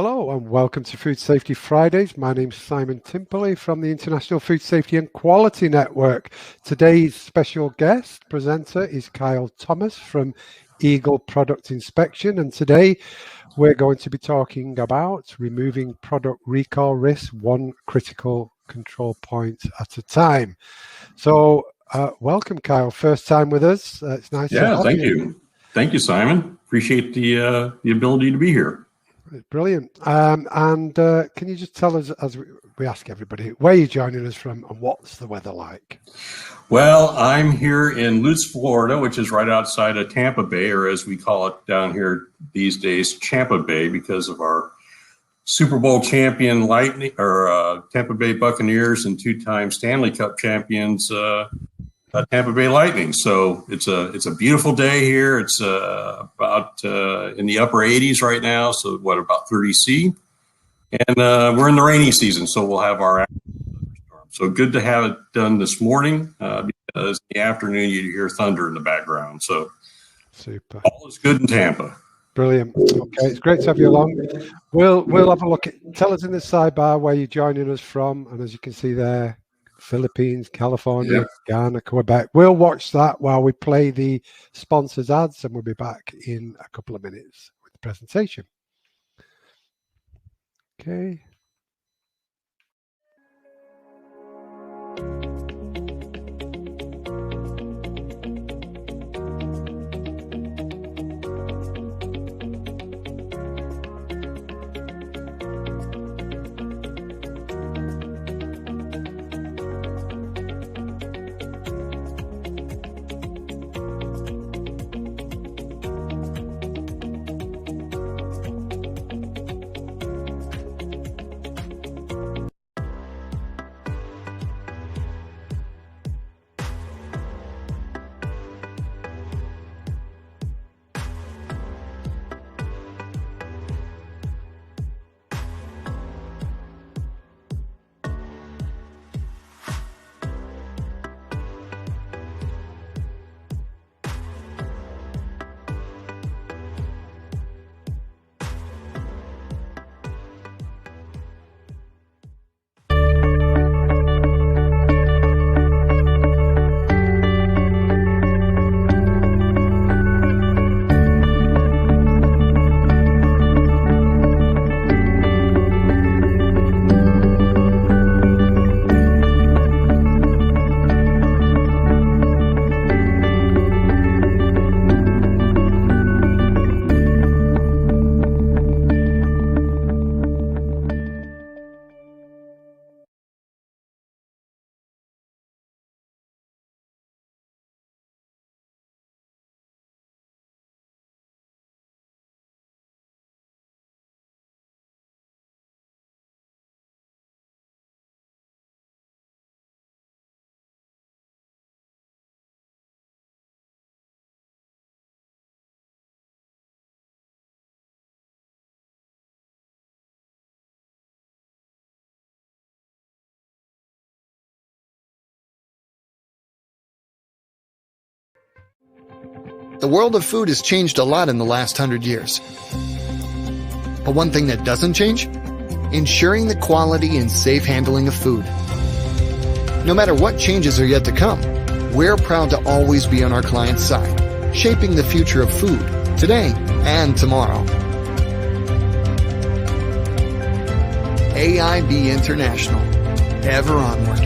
Hello and welcome to Food Safety Fridays. My name's Simon Timperley from the International Food Safety and Quality Network. Today's special guest presenter is Kyle Thomas from Eagle Product Inspection, and today we're going to be talking about removing product recall risk one critical control point at a time. So welcome, Kyle. First time with us. It's nice to have you. Thank you, Simon. Appreciate the ability to be here. Brilliant. Can you just tell us, as we ask everybody, where you're joining us from and what's the weather like? Well, I'm here in Lutz, Florida, which is right outside of Tampa Bay, or as we call it down here these days, Champa Bay, because of our Super Bowl champion Lightning, or Tampa Bay Buccaneers, and two-time Stanley Cup champions Tampa Bay Lightning. So it's a beautiful day here. It's about in the upper 80s right now. So about 30 C, and we're in the rainy season, so we'll have our storm. So good to have it done this morning because in the afternoon you hear thunder in the background. So super. All is good in Tampa. Brilliant. Okay, it's great to have you along. We'll have a look at. Tell us in the sidebar where you're joining us from, and as you can see there, Philippines, California, Ghana, Quebec. We'll watch that while we play the sponsors ads, and we'll be back in a couple of minutes with the presentation. Okay. The world of food has changed a lot in the last 100 years. But one thing that doesn't change? Ensuring the quality and safe handling of food. No matter what changes are yet to come, we're proud to always be on our clients' side, shaping the future of food, today and tomorrow. AIB International, ever onward.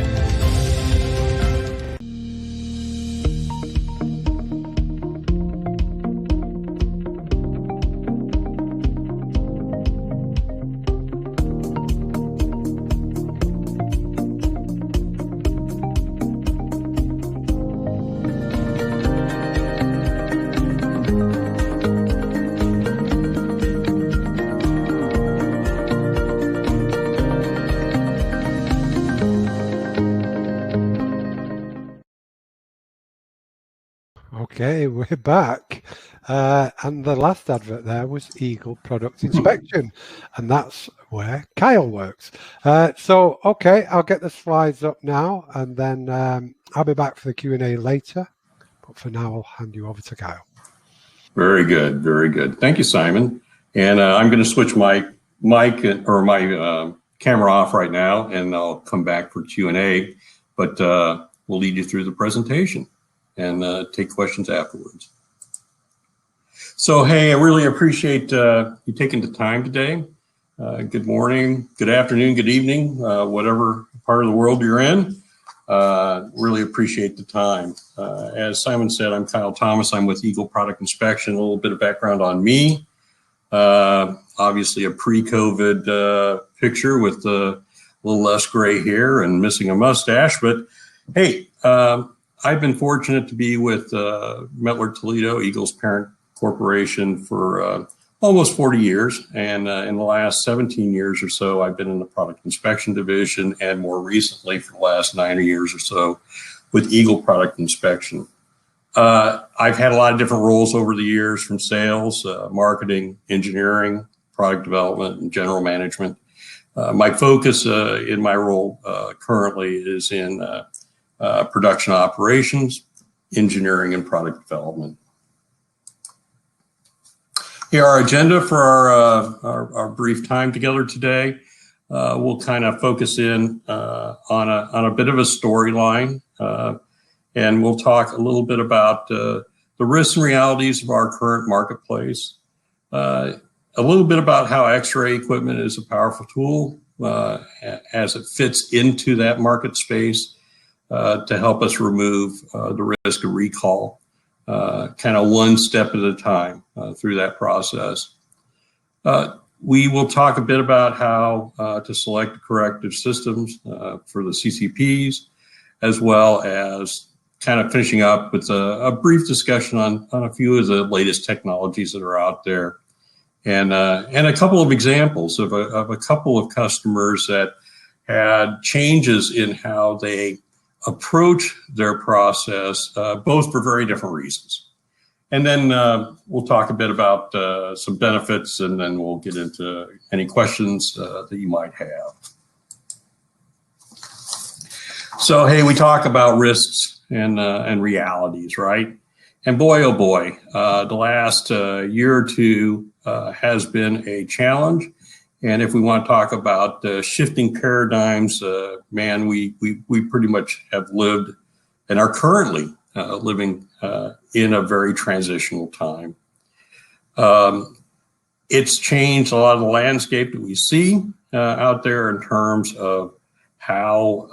Okay, we're back. And the last advert there was Eagle Product Inspection, and that's where Kyle works. Okay, I'll get the slides up now, and then I'll be back for the Q&A later. But for now, I'll hand you over to Kyle. Very good, very good. Thank you, Simon. And I'm going to switch my mic or my camera off right now, and I'll come back for Q&A, but we'll lead you through the presentation and take questions afterwards. So, hey, I really appreciate you taking the time today. Good morning, good afternoon, good evening, whatever part of the world you're in. Really appreciate the time. As Simon said, I'm Kyle Thomas. I'm with Eagle Product Inspection. A little bit of background on me. Obviously a pre-COVID picture with a little less gray hair and missing a mustache. But hey, I've been fortunate to be with Mettler Toledo, Eagle's parent corporation, for almost 40 years. And in the last 17 years or so, I've been in the product inspection division, and more recently for the last 9 years or so with Eagle Product Inspection. I've had a lot of different roles over the years, from sales, marketing, engineering, product development, and general management. My focus in my role currently is in production operations, engineering, and product development. Here, our agenda for our brief time together today. We'll kind of focus in on a bit of a storyline, and we'll talk a little bit about the risks and realities of our current marketplace, a little bit about how X-ray equipment is a powerful tool as it fits into that market space to help us remove the risk of recall, kind of one step at a time through that process. We will talk a bit about how to select corrective systems for the CCPs, as well as kind of finishing up with a brief discussion on a few of the latest technologies that are out there, and a couple of examples of a couple of customers that had changes in how they approach their process, both for very different reasons. And then we'll talk a bit about some benefits, and then we'll get into any questions that you might have. So, hey, we talk about risks and realities, right? And boy, oh boy, the last year or two has been a challenge. And if we want to talk about shifting paradigms, man, we pretty much have lived and are currently living in a very transitional time. It's changed a lot of the landscape that we see out there in terms of how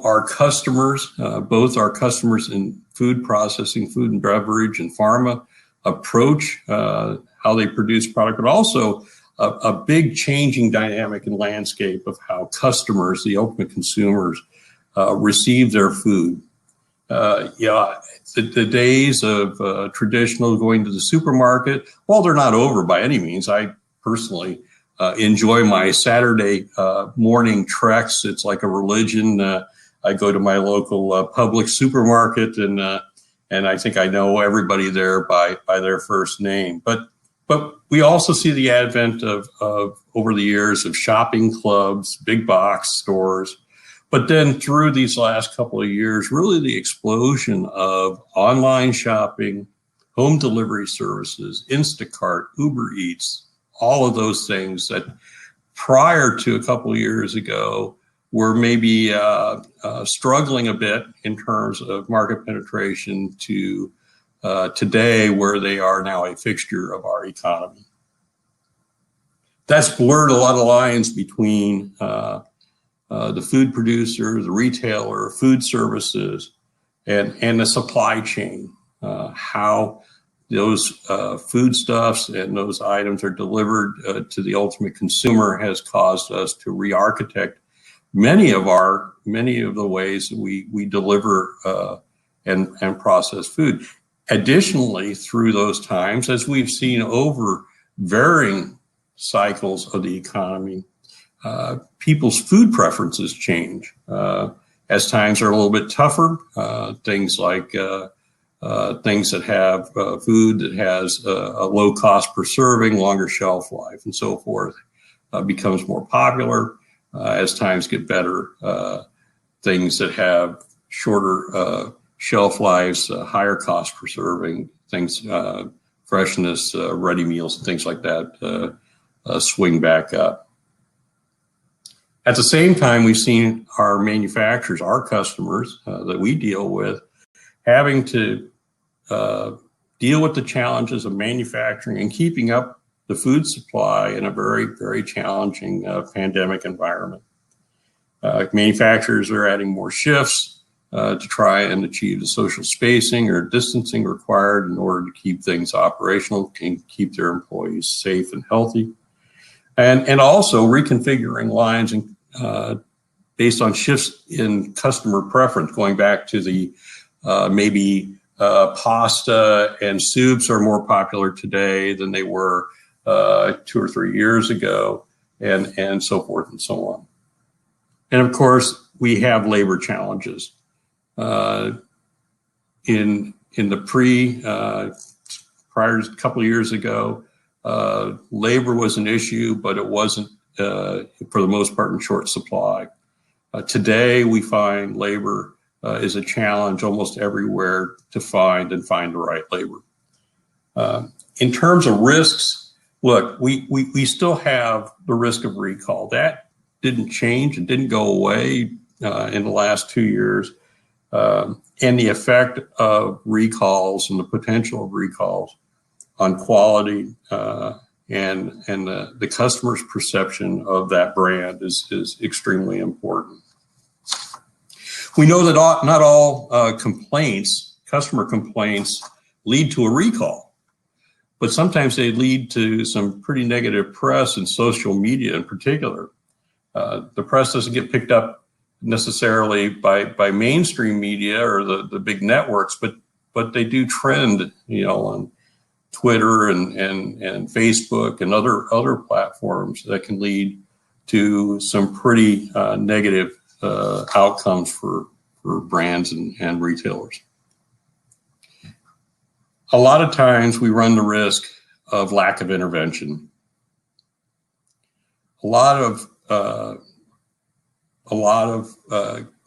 our customers, both our customers in food processing, food and beverage, and pharma, approach how they produce product, but also a big changing dynamic and landscape of how customers, the ultimate consumers, receive their food. The days of traditional going to the supermarket, well, they're not over by any means. I personally enjoy my Saturday morning treks. It's like a religion. I go to my local public supermarket, and I think I know everybody there by their first name. But we also see the advent of over the years of shopping clubs, big box stores. But then through these last couple of years, really the explosion of online shopping, home delivery services, Instacart, Uber Eats, all of those things that prior to a couple of years ago were maybe struggling a bit in terms of market penetration to today, where they are now a fixture of our economy. That's blurred a lot of lines between the food producer, the retailer, food services, and the supply chain. How those foodstuffs and those items are delivered to the ultimate consumer has caused us to re-architect many of the ways that we deliver and process food. Additionally, through those times, as we've seen over varying cycles of the economy, people's food preferences change. As times are a little bit tougher, things like things that have food that has a low cost per serving, longer shelf life, and so forth, becomes more popular. As times get better, things that have shorter shelf lives, higher cost per serving, things, freshness, ready meals, and things like that swing back up. At the same time, we've seen our manufacturers, our customers that we deal with, having to deal with the challenges of manufacturing and keeping up the food supply in a very, very challenging pandemic environment. Manufacturers are adding more shifts to try and achieve the social spacing or distancing required in order to keep things operational and keep their employees safe and healthy. And also reconfiguring lines and based on shifts in customer preference, going back to the maybe pasta and soups are more popular today than they were 2 or 3 years ago, and so forth and so on. And of course, we have labor challenges. In the prior to a couple of years ago, labor was an issue, but it wasn't for the most part in short supply. Today, we find labor is a challenge almost everywhere to find the right labor. In terms of risks, look, we still have the risk of recall. That didn't change. It didn't go away in the last 2 years. And the effect of recalls and the potential of recalls on quality and the customer's perception of that brand is extremely important. We know that not all customer complaints, lead to a recall, but sometimes they lead to some pretty negative press and social media in particular. The press doesn't get picked up necessarily by mainstream media or the big networks, but they do trend, on Twitter and Facebook and other platforms that can lead to some pretty negative outcomes for brands and retailers. A lot of times we run the risk of lack of intervention. A lot of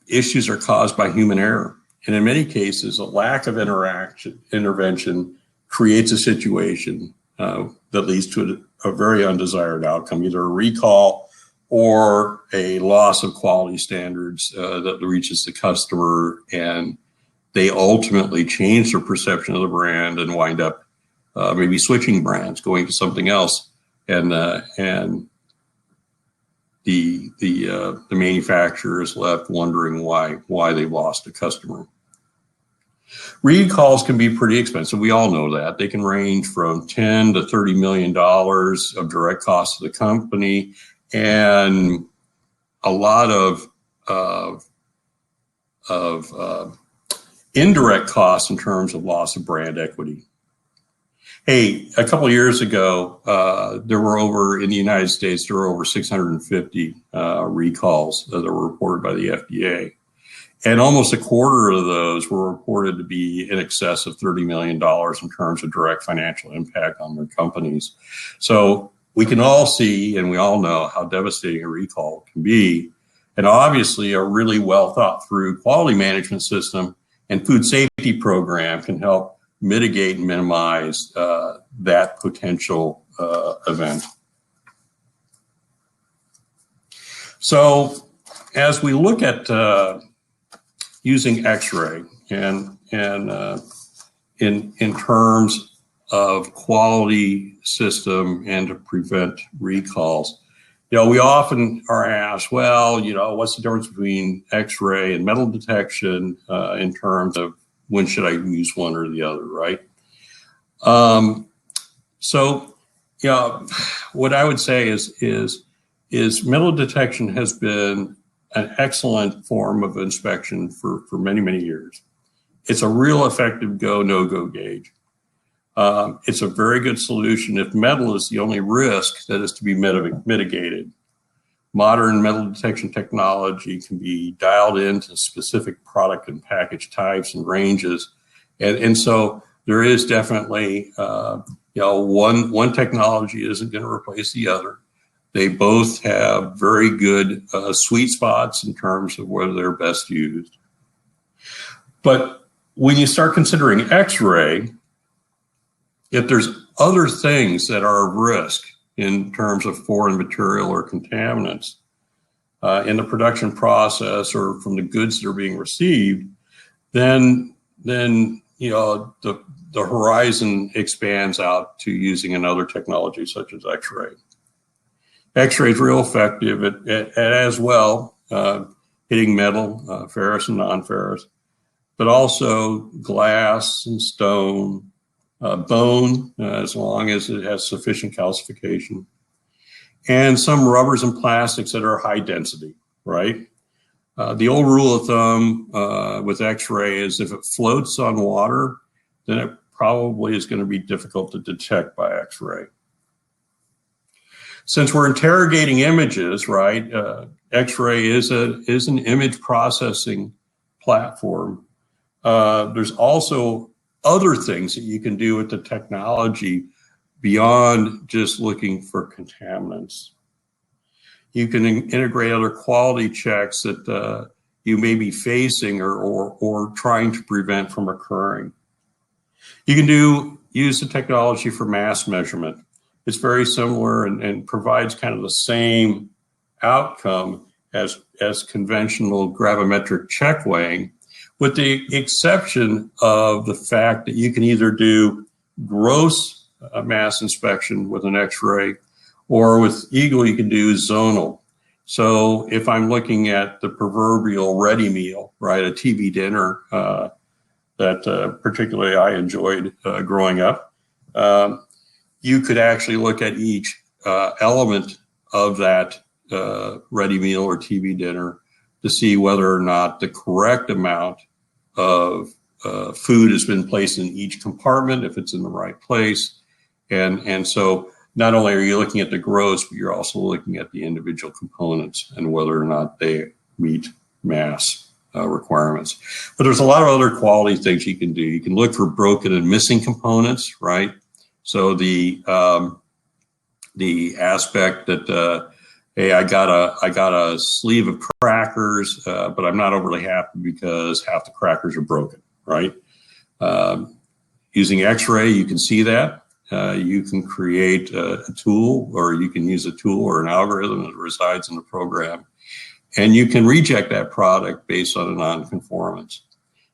issues are caused by human error. And in many cases, a lack of intervention creates a situation that leads to a very undesired outcome, either a recall or a loss of quality standards that reaches the customer, and they ultimately change their perception of the brand and wind up maybe switching brands, going to something else, and the manufacturer is left wondering why they lost a customer. Recalls can be pretty expensive. We all know that. They can range from $10 to $30 million of direct costs to the company, and a lot of indirect costs in terms of loss of brand equity. Hey, a couple of years ago, in the United States, there were over 650 recalls that were reported by the FDA. And almost a quarter of those were reported to be in excess of $30 million in terms of direct financial impact on their companies. So we can all see, and we all know how devastating a recall can be. And obviously, a really well thought through quality management system and food safety program can help mitigate and minimize that potential event. So as we look at using X-ray and in terms of quality system and to prevent recalls, we often are asked, well, what's the difference between X-ray and metal detection in terms of when should I use one or the other, right? So, what I would say is metal detection has been an excellent form of inspection for many, many years. It's a real effective go, no-go gauge. It's a very good solution if metal is the only risk that is to be mitigated. Modern metal detection technology can be dialed into specific product and package types and ranges. And so there is definitely, one technology isn't going to replace the other. They both have very good sweet spots in terms of whether they're best used. But when you start considering X-ray, if there's other things that are of risk in terms of foreign material or contaminants in the production process or from the goods that are being received, then you know, the horizon expands out to using another technology such as X-ray. X-ray is real effective at as well, hitting metal, ferrous and non-ferrous, but also glass and stone, bone, as long as it has sufficient calcification, and some rubbers and plastics that are high density, right? The old rule of thumb with X-ray is if it floats on water, then it probably is going to be difficult to detect by X-ray. Since we're interrogating images, right, X-ray is an image processing platform. There's also other things that you can do with the technology beyond just looking for contaminants. You can integrate other quality checks that you may be facing or trying to prevent from occurring. You can use the technology for mass measurement. It's very similar and provides kind of the same outcome as conventional gravimetric check weighing, with the exception of the fact that you can either do gross mass inspection with an X-ray, or with Eagle you can do zonal. So if I'm looking at the proverbial ready meal, right, a TV dinner that particularly I enjoyed growing up, you could actually look at each element of that ready meal or TV dinner to see whether or not the correct amount of food has been placed in each compartment, if it's in the right place. And so not only are you looking at the gross, but you're also looking at the individual components and whether or not they meet mass requirements. But there's a lot of other quality things you can do. You can look for broken and missing components, right? So the aspect that hey, I got a sleeve of crackers, but I'm not overly happy because half the crackers are broken, right? Using X-ray, you can see that. You can create a tool, or you can use a tool or an algorithm that resides in the program, and you can reject that product based on a non-conformance.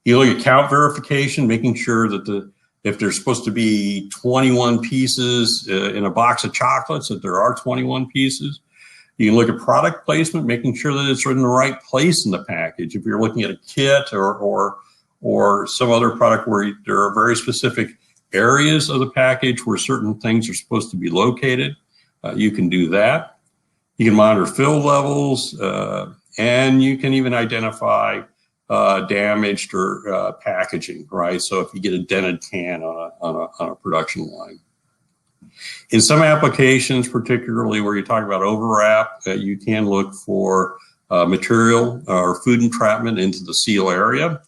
You look at count verification, making sure that if there's supposed to be 21 pieces in a box of chocolates, that there are 21 pieces. You can look at product placement, making sure that it's in the right place in the package. If you're looking at a kit or some other product where there are very specific areas of the package where certain things are supposed to be located, you can do that. You can monitor fill levels, and you can even identify damaged or packaging, right? So if you get a dented can on a production line. In some applications, particularly where you talk about overwrap, you can look for material or food entrapment into the seal area,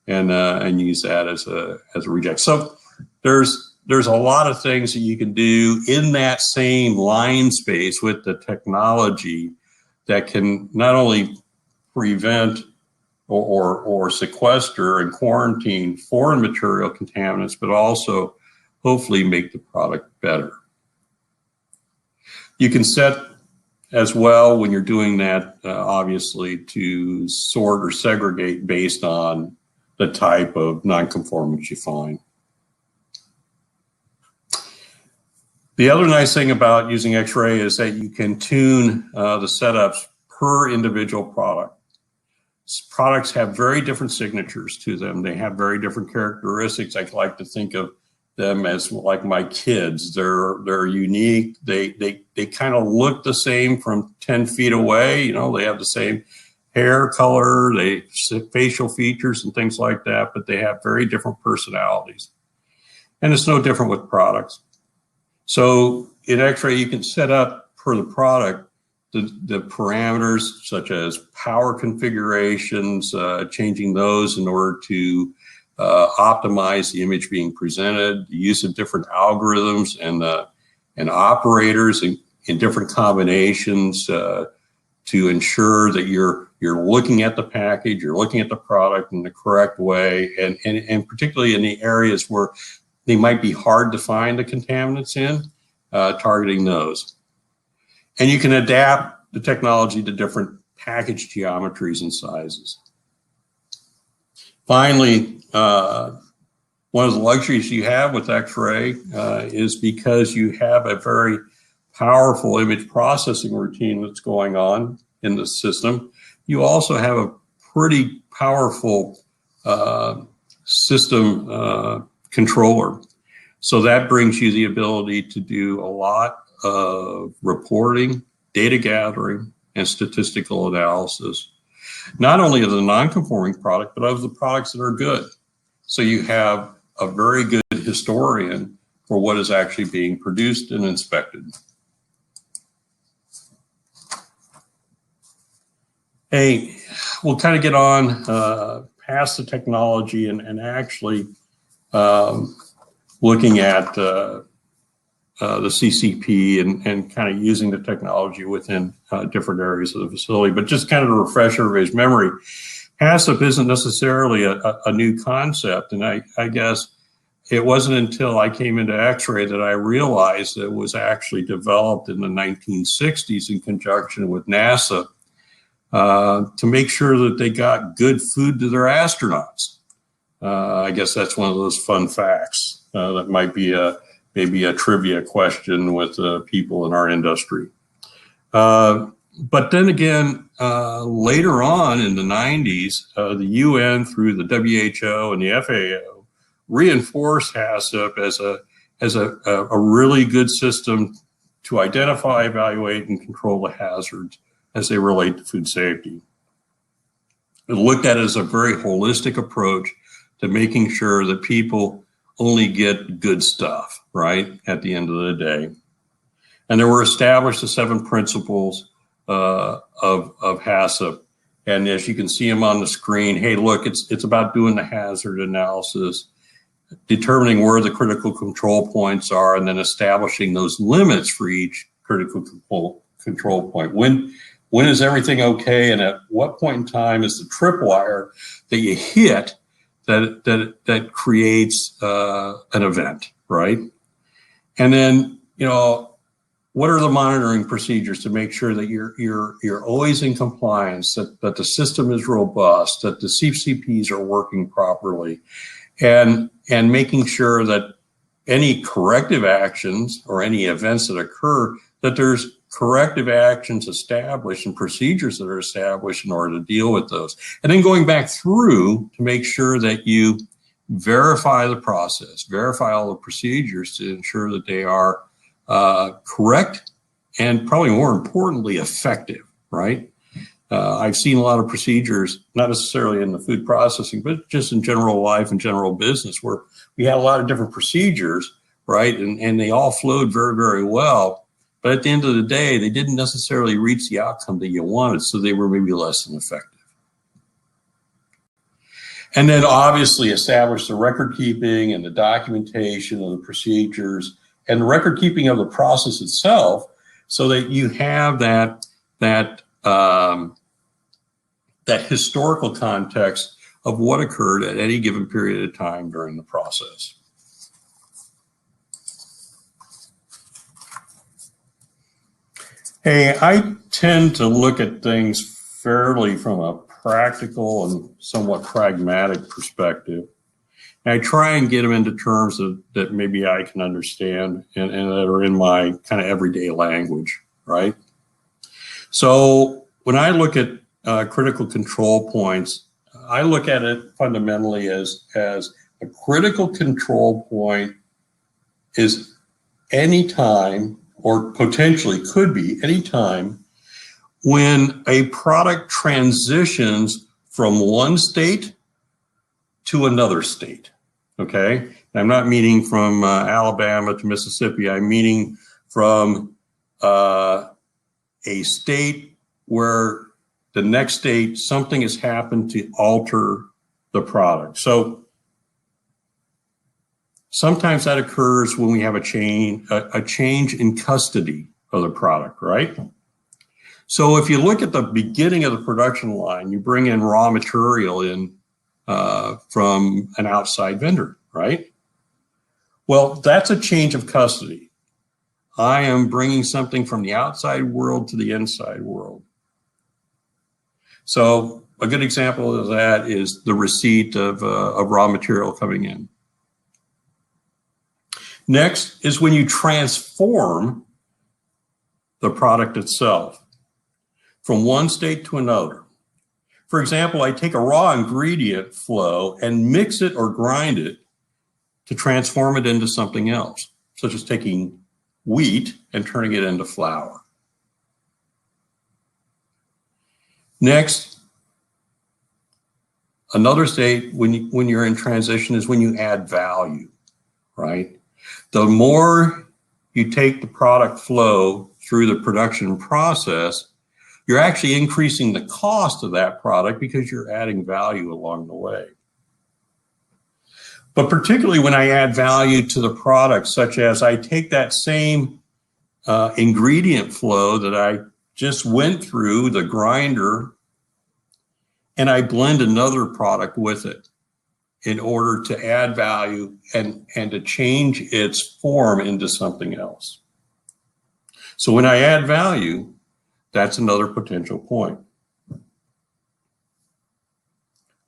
and use that as a reject. So there's a lot of things that you can do in that same line space with the technology that can not only prevent or sequester and quarantine foreign material contaminants, but also hopefully make the product better. You can set as well, when you're doing that, obviously, to sort or segregate based on the type of nonconformance you find. The other nice thing about using X-ray is that you can tune the setups per individual product. Products have very different signatures to them. They have very different characteristics. I like to think of them as like my kids. They're unique. They kind of look the same from 10 feet away. You know, they have the same hair color, facial features and things like that, but they have very different personalities. And it's no different with products. So in X-ray, you can set up per the product the parameters such as power configurations, changing those in order to optimize the image being presented, the use of different algorithms and operators in different combinations to ensure that you're looking at the package, you're looking at the product in the correct way, and particularly in the areas where they might be hard to find the contaminants in, targeting those. And you can adapt the technology to different package geometries and sizes. Finally, one of the luxuries you have with X-ray is because you have a very powerful image processing routine that's going on in the system, you also have a pretty powerful system controller. So that brings you the ability to do a lot of reporting, data gathering, and statistical analysis, not only of the non-conforming product, but of the products that are good. So you have a very good historian for what is actually being produced and inspected. Hey, we'll kind of get on past the technology and actually looking at the CCP and kind of using the technology within different areas of the facility. But just kind of to refresh everybody's memory, Hassip isn't necessarily a new concept. And I guess it wasn't until I came into X-ray that I realized that it was actually developed in the 1960s in conjunction with NASA to make sure that they got good food to their astronauts. I guess that's one of those fun facts that might be maybe a trivia question with people in our industry. But then again, later on in the 90s, the UN through the WHO and the FAO reinforced Hassip as a really good system to identify, evaluate, and control the hazards as they relate to food safety. It looked at it as a very holistic approach to making sure that people only get good stuff, right, at the end of the day. And there were established the 7 principles of Hassip. And as you can see them on the screen, hey, look, it's about doing the hazard analysis, determining where the critical control points are, and then establishing those limits for each critical control point. When is everything okay, and at what point in time is the tripwire that you hit that creates an event, right? And then, you know, what are the monitoring procedures to make sure that you're always in compliance, that the system is robust, that the CCPs are working properly, and making sure that any corrective actions or any events that occur, that there's corrective actions established and procedures that are established in order to deal with those. And then going back through to make sure that you verify the process, verify all the procedures to ensure that they are correct and probably more importantly, effective, right? I've seen a lot of procedures, not necessarily in the food processing, but just in general life and general business where we had a lot of different procedures, right? And they all flowed very, very well. But at the end of the day, they didn't necessarily reach the outcome that you wanted, so they were maybe less than effective. And then obviously establish the record keeping and the documentation of the procedures and the record keeping of the process itself so that you have that historical context of what occurred at any given period of time during the process. Hey, I tend to look at things fairly from a practical and somewhat pragmatic perspective. And I try and get them into terms that maybe I can understand and that are in my kind of everyday language, right? So when I look at critical control points, I look at it fundamentally as a critical control point is any time, or potentially could be any time, when a product transitions from one state to another state, okay? And I'm not meaning from Alabama to Mississippi. I'm meaning from a state where the next state, something has happened to alter the product. So sometimes that occurs when we have a change in custody of the product, right? So if you look at the beginning of the production line, you bring in raw material in from an outside vendor, right? Well, that's a change of custody. I am bringing something from the outside world to the inside world. So a good example of that is the receipt of raw material coming in. Next is when you transform the product itself from one state to another. For example, I take a raw ingredient flow and mix it or grind it to transform it into something else, such as taking wheat and turning it into flour. Next, another state when you're in transition is when you add value, right? The more you take the product flow through the production process, you're actually increasing the cost of that product because you're adding value along the way. But particularly when I add value to the product, such as I take that same ingredient flow that I just went through the grinder and I blend another product with it in order to add value and to change its form into something else. So when I add value, that's another potential point.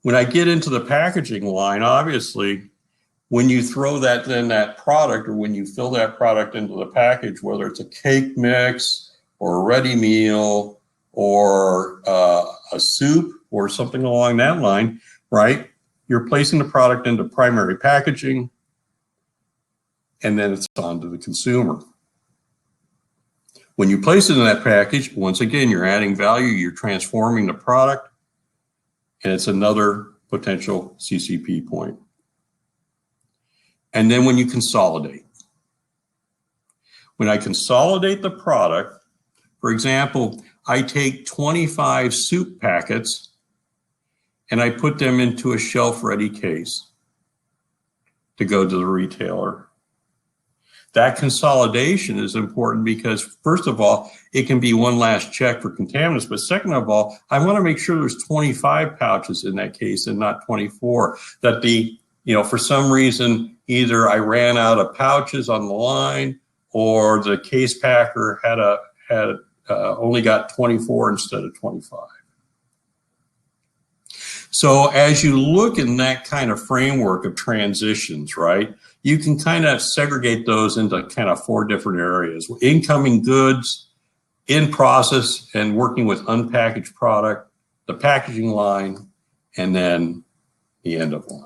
When I get into the packaging line, obviously, when you throw that product, or when you fill that product into the package, whether it's a cake mix or a ready meal or a soup or something along that line, right? You're placing the product into primary packaging, and then it's on to the consumer. When you place it in that package, once again, you're adding value, you're transforming the product, and it's another potential CCP point. And then when you consolidate. When I consolidate the product, for example, I take 25 soup packets and I put them into a shelf-ready case to go to the retailer. That consolidation is important because, first of all, it can be one last check for contaminants, but second of all, I want to make sure there's 25 pouches in that case and not 24. That for some reason, either I ran out of pouches on the line or the case packer had only got 24 instead of 25. So as you look in that kind of framework of transitions, right, you can kind of segregate those into kind of 4 different areas: incoming goods, in process, and working with unpackaged product, the packaging line, and then the end of line.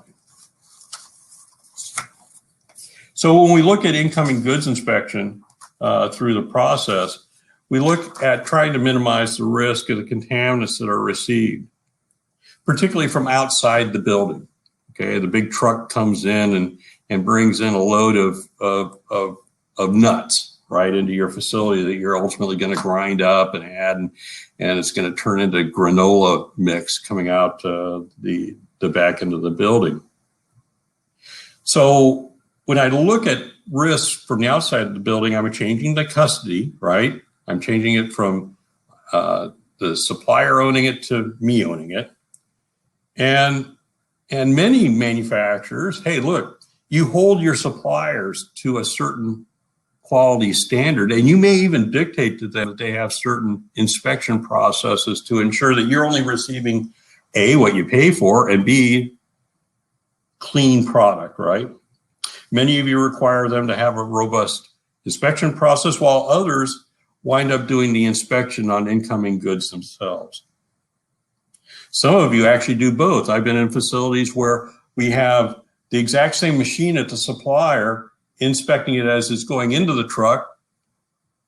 So when we look at incoming goods inspection through the process, we look at trying to minimize the risk of the contaminants that are received, particularly from outside the building. Okay, the big truck comes in and brings in a load of nuts right into your facility that you're ultimately going to grind up and add, and it's going to turn into granola mix coming out the back end of the building. So when I look at risks from the outside of the building, I'm changing the custody, right? I'm changing it from the supplier owning it to me owning it. And many manufacturers, hey, look, you hold your suppliers to a certain quality standard, and you may even dictate to them that they have certain inspection processes to ensure that you're only receiving A, what you pay for, and B, clean product, right? Many of you require them to have a robust inspection process, while others wind up doing the inspection on incoming goods themselves. Some of you actually do both. I've been in facilities where we have the exact same machine at the supplier inspecting it as it's going into the truck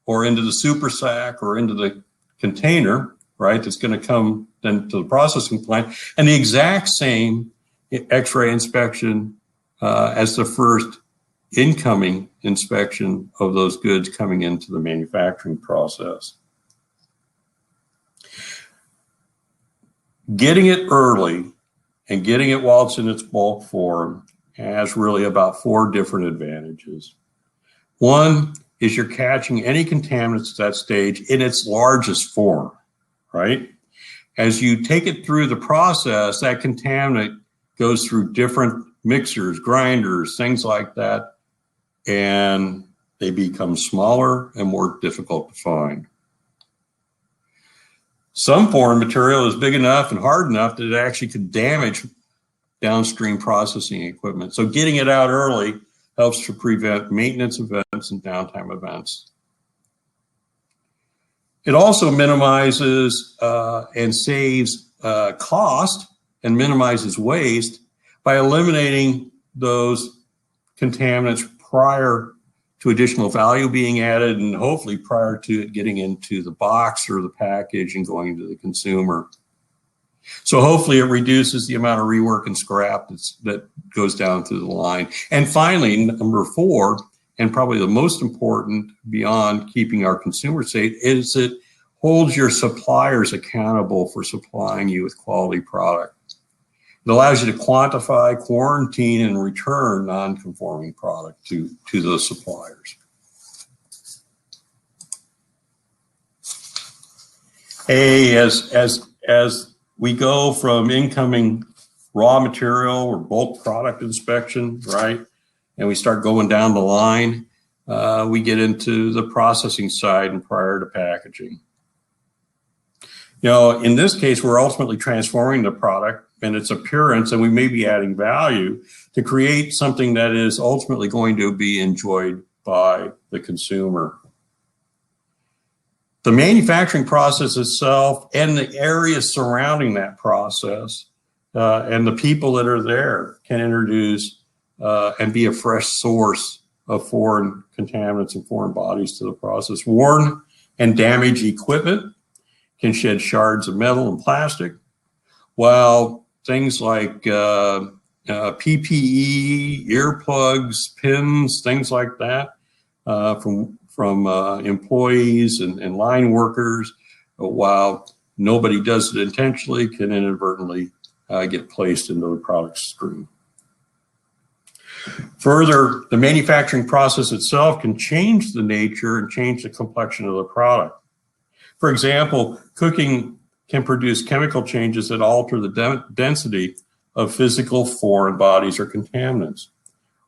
or into the super sack or into the container, right, that's going to come then to the processing plant, and the exact same X-ray inspection as the first incoming inspection of those goods coming into the manufacturing process. Getting it early and getting it while it's in its bulk form has really about 4 different advantages. One is you're catching any contaminants at that stage in its largest form, right? As you take it through the process, that contaminant goes through different mixers, grinders, things like that, and they become smaller and more difficult to find. Some foreign material is big enough and hard enough that it actually could damage downstream processing equipment. So getting it out early helps to prevent maintenance events and downtime events. It also minimizes and saves cost and minimizes waste by eliminating those contaminants prior to additional value being added, and hopefully prior to it getting into the box or the package and going to the consumer. So hopefully it reduces the amount of rework and scrap that goes down through the line. And finally, number 4, and probably the most important beyond keeping our consumers safe, is it holds your suppliers accountable for supplying you with quality product. It allows you to quantify, quarantine, and return non-conforming product to those suppliers. As we go from incoming raw material or bulk product inspection, right, and we start going down the line, we get into the processing side and prior to packaging. You know, in this case, we're ultimately transforming the product and its appearance, and we may be adding value to create something that is ultimately going to be enjoyed by the consumer. The manufacturing process itself and the areas surrounding that process and the people that are there can introduce and be a fresh source of foreign contaminants and foreign bodies to the process. Worn and damaged equipment can shed shards of metal and plastic, while things like PPE, earplugs, pins, things like that from employees and line workers, while nobody does it intentionally, can inadvertently get placed into the product stream. Further, the manufacturing process itself can change the nature and change the complexion of the product. For example, cooking can produce chemical changes that alter the density of physical foreign bodies or contaminants,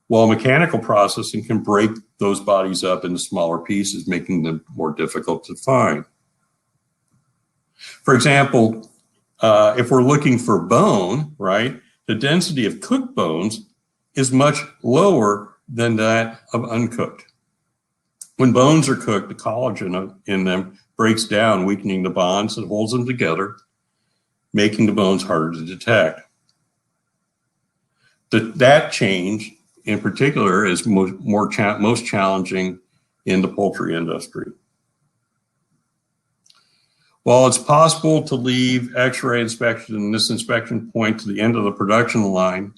while mechanical processing can break those bodies up into smaller pieces, making them more difficult to find. For example, if we're looking for bone, right, the density of cooked bones is much lower than that of uncooked. When bones are cooked, the collagen in them breaks down, weakening the bonds that holds them together, making the bones harder to detect. That change in particular is most challenging in the poultry industry. While it's possible to leave X-ray inspection and this inspection point to the end of the production line,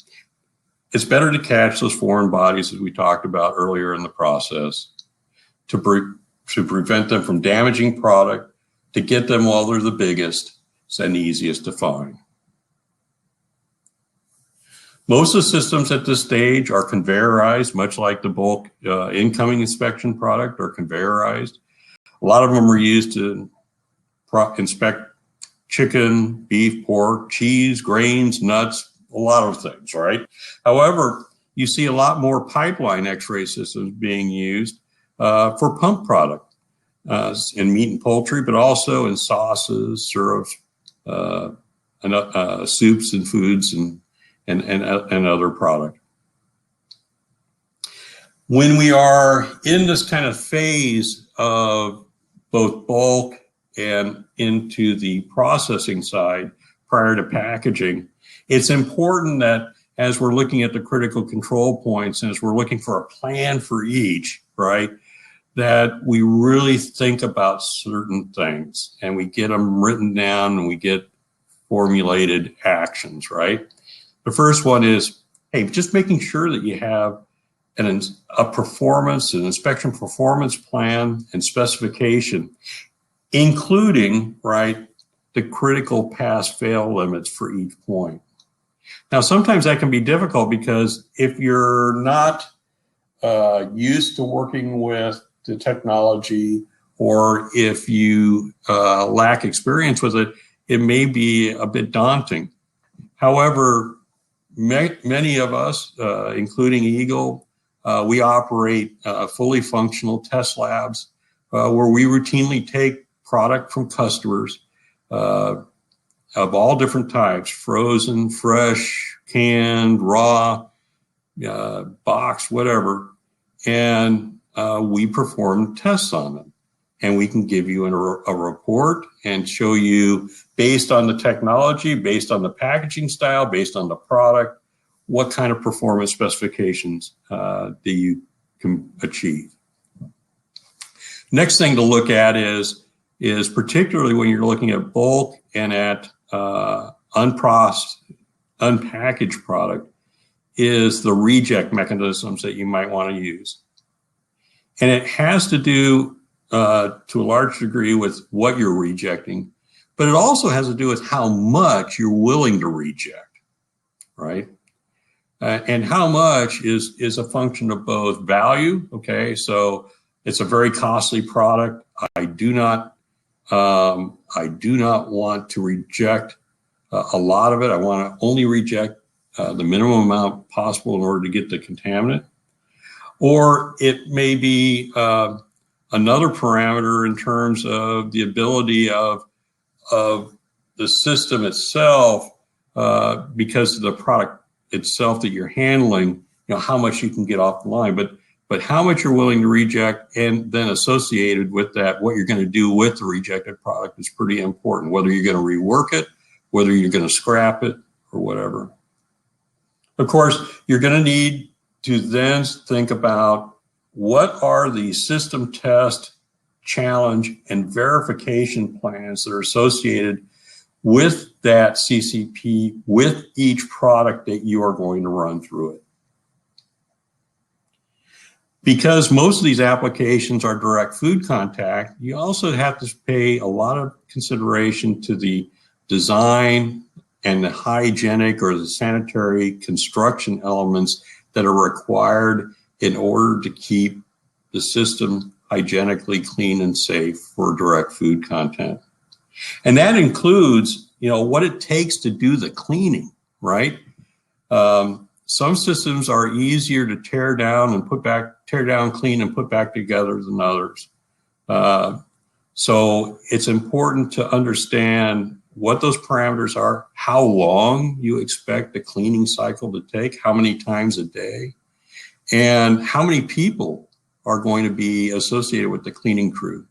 it's better to catch those foreign bodies, as we talked about earlier in the process, to prevent them from damaging product, to get them while they're the biggest and easiest to find. Most of the systems at this stage are conveyorized, much like the bulk incoming inspection product are conveyorized. A lot of them are used to inspect chicken, beef, pork, cheese, grains, nuts, a lot of things, right? However, you see a lot more pipeline X-ray systems being used for pump product in meat and poultry, but also in sauces, syrups, soups and foods and other product. When we are in this kind of phase of both bulk and into the processing side prior to packaging, it's important that as we're looking at the critical control points and as we're looking for a plan for each, right, that we really think about certain things and we get them written down and we get formulated actions, right? The first one is, hey, just making sure that you have an inspection performance plan and specification, including, right, the critical pass-fail limits for each point. Now, sometimes that can be difficult because if you're not used to working with the technology, or if you lack experience with it, it may be a bit daunting. However, many of us, including Eagle, we operate fully functional test labs where we routinely take product from customers of all different types, frozen, fresh, canned, raw, box, whatever, and we perform tests on them. And we can give you a report and show you, based on the technology, based on the packaging style, based on the product, what kind of performance specifications that you can achieve. Next thing to look at is particularly when you're looking at bulk and at unprocessed, unpackaged product, is the reject mechanisms that you might want to use. And it has to do to a large degree with what you're rejecting, but it also has to do with how much you're willing to reject, right? And how much is a function of both value. Okay, so it's a very costly product. I do not want to reject a lot of it. I want to only reject the minimum amount possible in order to get the contaminant. Or it may be another parameter in terms of the ability of the system itself, because of the product itself that you're handling, how much you can get off the line, but how much you're willing to reject, and then associated with that, what you're going to do with the rejected product is pretty important, whether you're going to rework it, whether you're going to scrap it, or whatever. Of course, you're going to need to then think about what are the system test, challenge, and verification plans that are associated with that CCP, with each product that you are going to run through it. Because most of these applications are direct food contact, you also have to pay a lot of consideration to the design and the hygienic or the sanitary construction elements that are required in order to keep the system hygienically clean and safe for direct food content. And that includes, what it takes to do the cleaning, right? Some systems are easier to tear down, clean, and put back together than others. So it's important to understand what those parameters are, how long you expect the cleaning cycle to take, how many times a day, and how many people are going to be associated with the cleaning crew.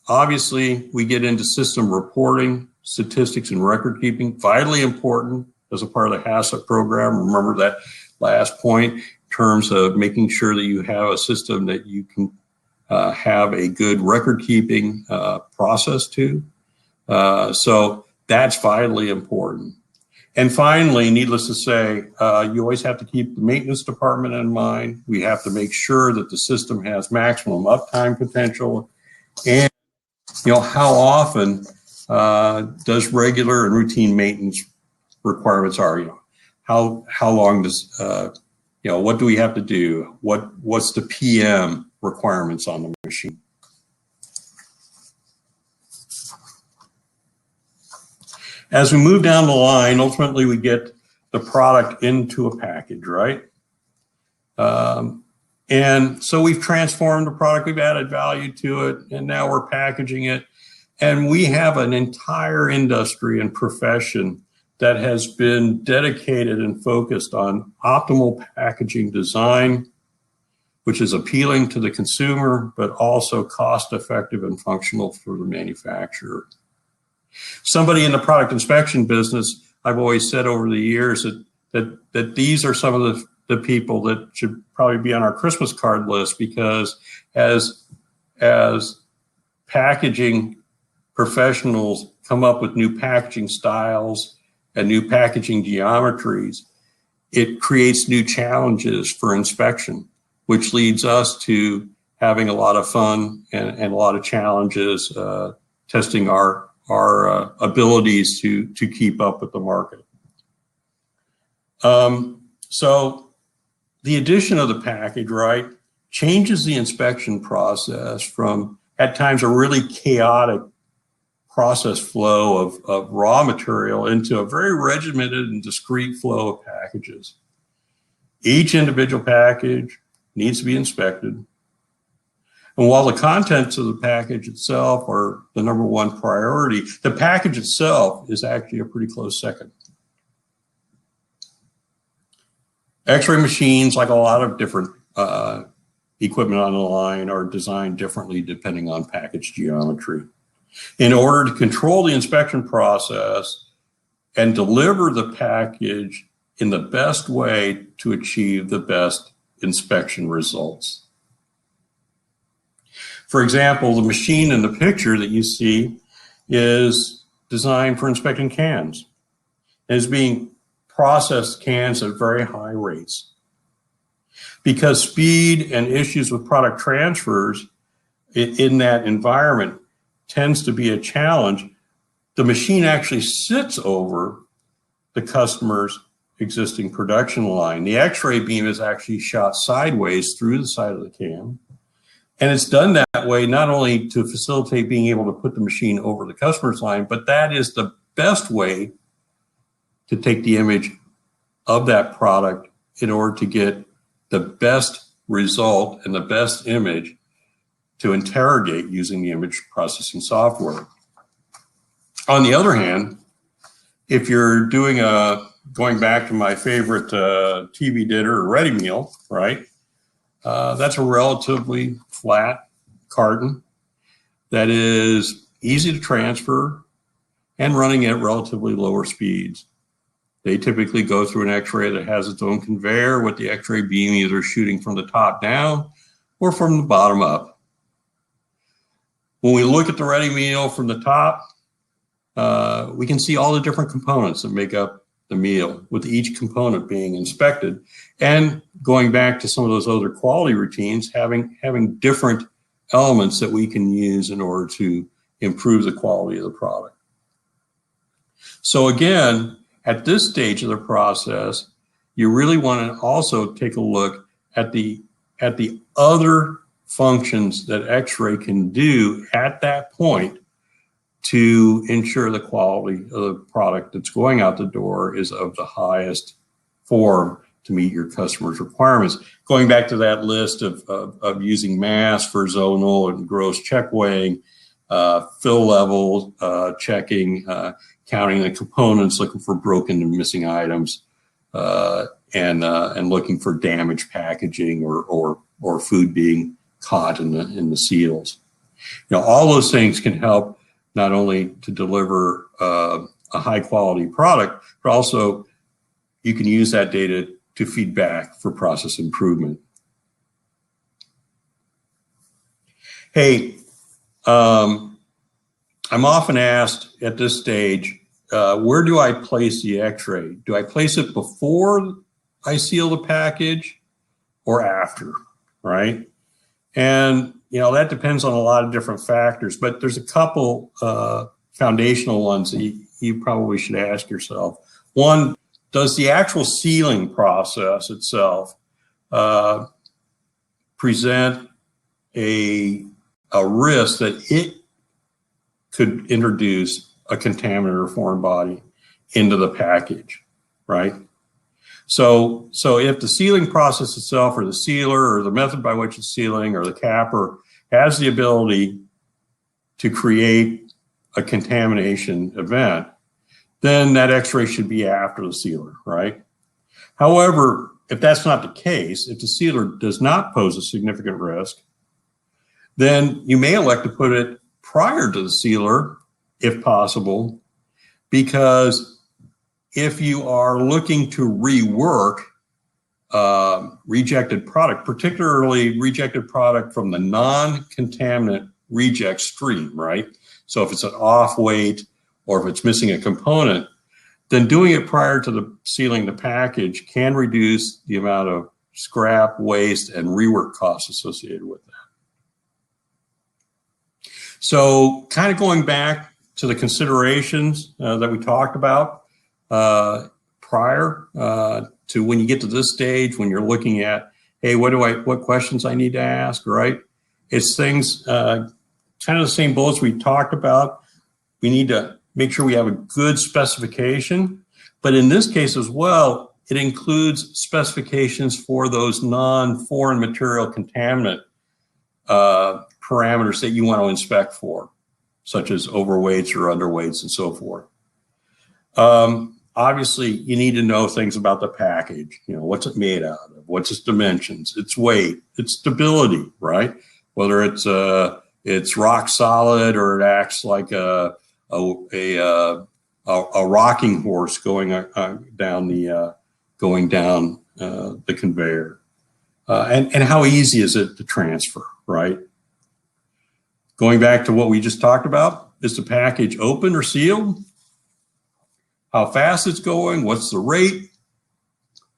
Obviously, we get into system reporting, statistics, and record keeping, vitally important as a part of the Hassip program. Remember that last point in terms of making sure that you have a system that you can have a good record keeping process to. So that's vitally important. And finally, needless to say, you always have to keep the maintenance department in mind. We have to make sure that the system has maximum uptime potential, and how often does regular and routine maintenance requirements are. How long does what do we have to do? What's the PM requirements on the machine? As we move down the line, ultimately we get the product into a package, right? And so we've transformed the product, we've added value to it, and now we're packaging it. And we have an entire industry and profession that has been dedicated and focused on optimal packaging design, which is appealing to the consumer, but also cost-effective and functional for the manufacturer. Somebody in the product inspection business, I've always said over the years that these are some of the people that should probably be on our Christmas card list, because as packaging professionals come up with new packaging styles and new packaging geometries, it creates new challenges for inspection, which leads us to having a lot of fun and a lot of challenges testing our abilities to keep up with the market. So the addition of the package, right, changes the inspection process from, at times, a really chaotic process flow of raw material into a very regimented and discrete flow of packages. Each individual package needs to be inspected. And while the contents of the package itself are the number one priority, the package itself is actually a pretty close second. X-ray machines, like a lot of different equipment on the line, are designed differently depending on package geometry. In order to control the inspection process and deliver the package in the best way to achieve the best inspection results. For example, the machine in the picture that you see is designed for inspecting cans. It is being processed cans at very high rates. Because speed and issues with product transfers in that environment tends to be a challenge, the machine actually sits over the customer's existing production line. The X-ray beam is actually shot sideways through the side of the can. And it's done that way not only to facilitate being able to put the machine over the customer's line, but that is the best way to take the image of that product in order to get the best result and the best image to interrogate using the image processing software. On the other hand, if you're doing going back to my favorite TV dinner or ready meal, right? That's a relatively flat carton that is easy to transfer and running at relatively lower speeds. They typically go through an X-ray that has its own conveyor with the X-ray beam either shooting from the top down or from the bottom up. When we look at the ready meal from the top, we can see all the different components that make up the meal, with each component being inspected, and going back to some of those other quality routines, having different elements that we can use in order to improve the quality of the product. So again, at this stage of the process, you really want to also take a look at the other functions that X-ray can do at that point to ensure the quality of the product that's going out the door is of the highest form to meet your customer's requirements. Going back to that list of using mass for zonal and gross check weighing, fill level checking, counting the components, looking for broken and missing items, and looking for damaged packaging or food being caught in the seals. You know, all those things can help not only to deliver a high quality product, but also you can use that data to feed back for process improvement. Hey, I'm often asked at this stage, where do I place the X-ray? Do I place it before I seal the package or after, right? And you know, that depends on a lot of different factors, but there's a couple foundational ones that you probably should ask yourself. One, does the actual sealing process itself present a risk that it could introduce a contaminant or foreign body into the package, right? So if the sealing process itself, or the sealer, or the method by which it's sealing, or the capper has the ability to create a contamination event, then that X-ray should be after the sealer, right? However, if that's not the case, if the sealer does not pose a significant risk, then you may elect to put it prior to the sealer, if possible, because if you are looking to rework rejected product, particularly rejected product from the non-contaminant reject stream, right? So if it's an off weight or if it's missing a component, then doing it prior to the sealing the package can reduce the amount of scrap, waste, and rework costs associated with that. So kind of going back to the considerations that we talked about prior to when you get to this stage, when you're looking at, hey, what questions I need to ask, right? It's things, kind of the same bullets we talked about. We need to make sure we have a good specification, but in this case as well, it includes specifications for those non-foreign material contaminant parameters that you want to inspect for, such as overweights or underweights and so forth. Obviously, you need to know things about the package. You know, what's it made out of? What's its dimensions? Its weight? Its stability, right? Whether it's rock solid or it acts like a rocking horse going down the conveyor, and how easy is it to transfer, right? Going back to what we just talked about, is the package open or sealed? How fast it's going? What's the rate?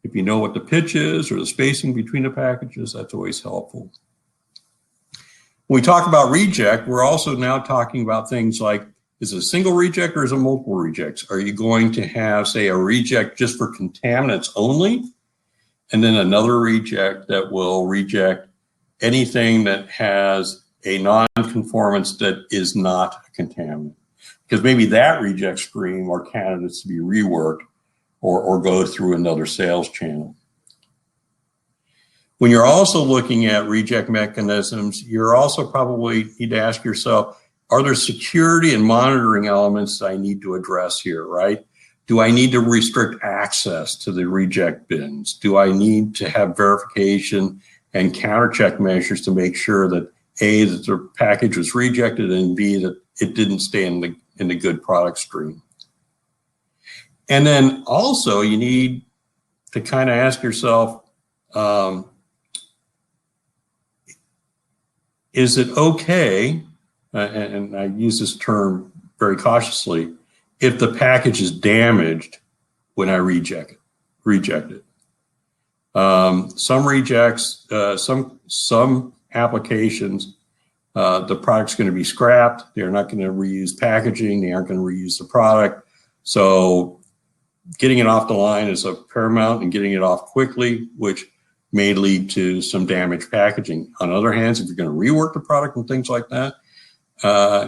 If you know what the pitch is or the spacing between the packages, that's always helpful. When we talk about reject, we're also now talking about things like, is it a single reject or is it multiple rejects? Are you going to have, say, a reject just for contaminants only, and then another reject that will reject anything that has a non-conformance that is not a contaminant? Because maybe that reject stream are candidates to be reworked or go through another sales channel. When you're also looking at reject mechanisms, you're also probably need to ask yourself, are there security and monitoring elements I need to address here, right? Do I need to restrict access to the reject bins? Do I need to have verification and counter-check measures to make sure that A, that the package was rejected, and B, that it didn't stay in the good product stream? And then also you need to kind of ask yourself, is it okay, and I use this term very cautiously, if the package is damaged when I reject it? Some rejects, some applications, the product's going to be scrapped. They're not going to reuse packaging. They aren't going to reuse the product. So getting it off the line is of paramount, and getting it off quickly, which may lead to some damaged packaging. On the other hand, if you're going to rework the product and things like that,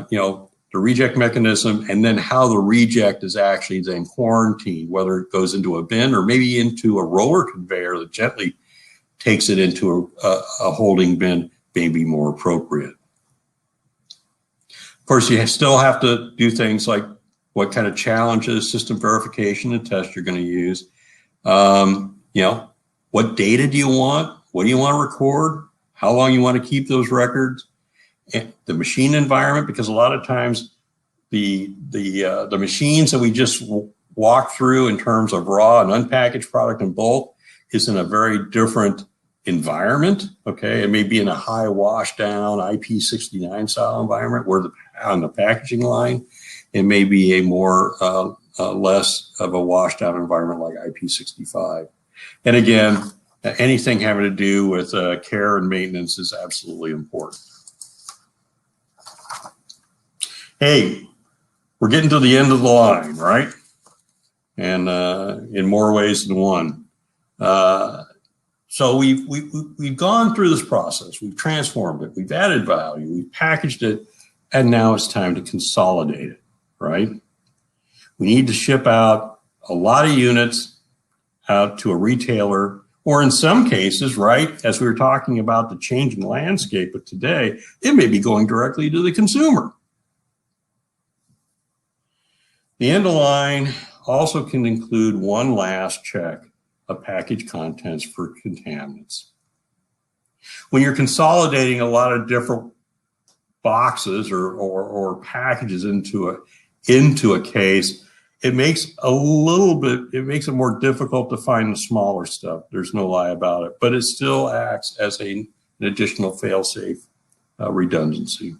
you know, the reject mechanism and then how the reject is actually then quarantined, whether it goes into a bin or maybe into a roller conveyor that gently takes it into a holding bin, may be more appropriate. Of course, you still have to do things like what kind of challenges, system verification, and test you're going to use. You know, what data do you want? What do you want to record? How long you want to keep those records? And the machine environment, because a lot of times the machines that we just walk through in terms of raw and unpackaged product and bulk is in a very different environment. Okay, it may be in a high wash down IP69 style environment, where on the packaging line, it may be a more less of a wash down environment like IP65. And again, anything having to do with care and maintenance is absolutely important. Hey, we're getting to the end of the line, right? And in more ways than one. So we've gone through this process. We've transformed it. We've added value. We've packaged it. And now it's time to consolidate it, right? We need to ship out a lot of units out to a retailer, or in some cases, right, as we were talking about the changing landscape of today, it may be going directly to the consumer. The end of line also can include one last check of package contents for contaminants. When you're consolidating a lot of different boxes or packages into a case, it makes it more difficult to find the smaller stuff. There's no lie about it, but it still acts as an additional fail-safe redundancy.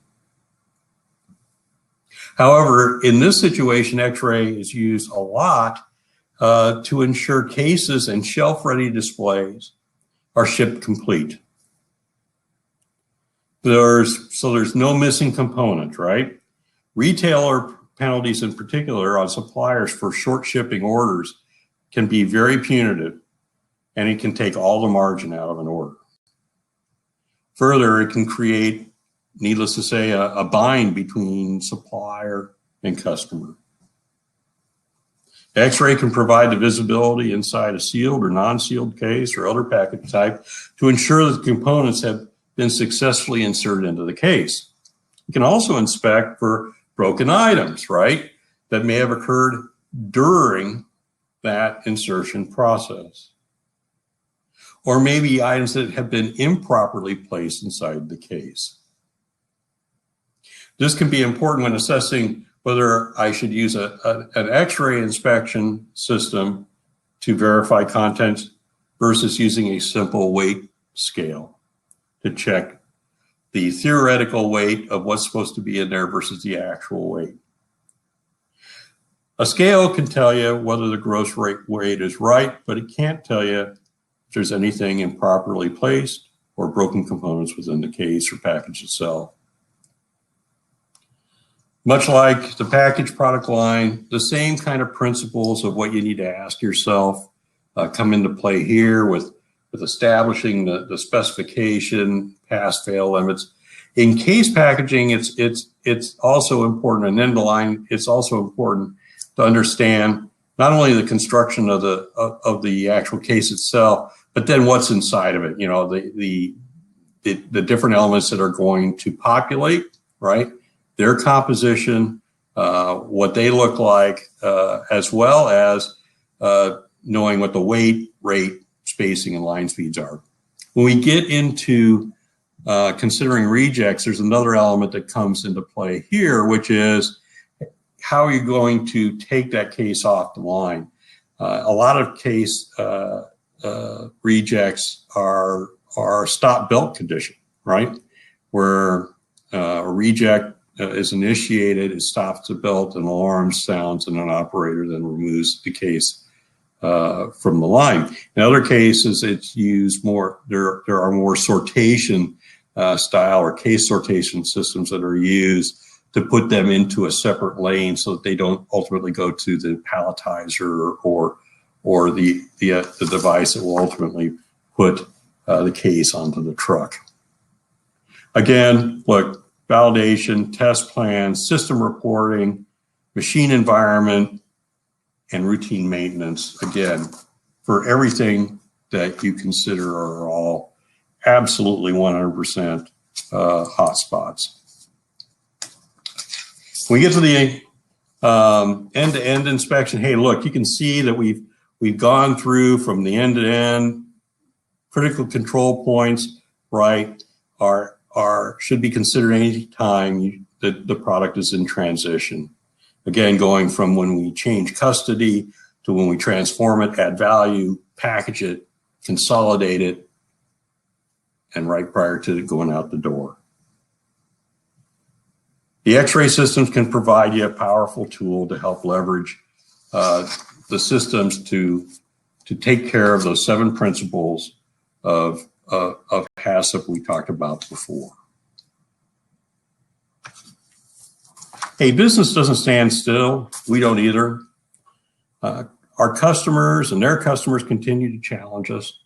However, in this situation, X-ray is used a lot to ensure cases and shelf-ready displays are shipped complete. There's no missing component, right? Retailer penalties in particular on suppliers for short shipping orders can be very punitive, and it can take all the margin out of an order. Further, it can create, needless to say, a bind between supplier and customer. X-ray can provide the visibility inside a sealed or non-sealed case or other package type to ensure that the components have been successfully inserted into the case. You can also inspect for broken items, right, that may have occurred during that insertion process. Or maybe items that have been improperly placed inside the case. This can be important when assessing whether I should use an X-ray inspection system to verify contents versus using a simple weight scale to check the theoretical weight of what's supposed to be in there versus the actual weight. A scale can tell you whether the gross weight is right, but it can't tell you if there's anything improperly placed or broken components within the case or package itself. Much like the package product line, the same kind of principles of what you need to ask yourself come into play here with establishing the specification, pass-fail limits. In case packaging, it's also important, and end of line, it's also important to understand not only the construction of the actual case itself, but then what's inside of it. You know, the different elements that are going to populate, right? Their composition, what they look like, as well as knowing what the weight, rate, spacing, and line speeds are. When we get into considering rejects, there's another element that comes into play here, which is how are you going to take that case off the line? A lot of case rejects are stop belt condition, right? Where a reject is initiated, it stops the belt, an alarm sounds, and an operator then removes the case from the line. In other cases, it's used more, there are more sortation style or case sortation systems that are used to put them into a separate lane so that they don't ultimately go to the palletizer or the device that will ultimately put the case onto the truck. Again, look, validation, test plans, system reporting, machine environment, and routine maintenance, again, for everything that you consider are all absolutely 100% hotspots. When we get to the end-to-end inspection, hey, look, you can see that we've gone through from the end-to-end. Critical control points, right, should be considered any time that the product is in transition. Again, going from when we change custody to when we transform it, add value, package it, consolidate it, and right prior to going out the door. The X-ray systems can provide you a powerful tool to help leverage the systems to take care of those 7 principles of Hassip we talked about before. Hey, business doesn't stand still. We don't either. Our customers and their customers continue to challenge us.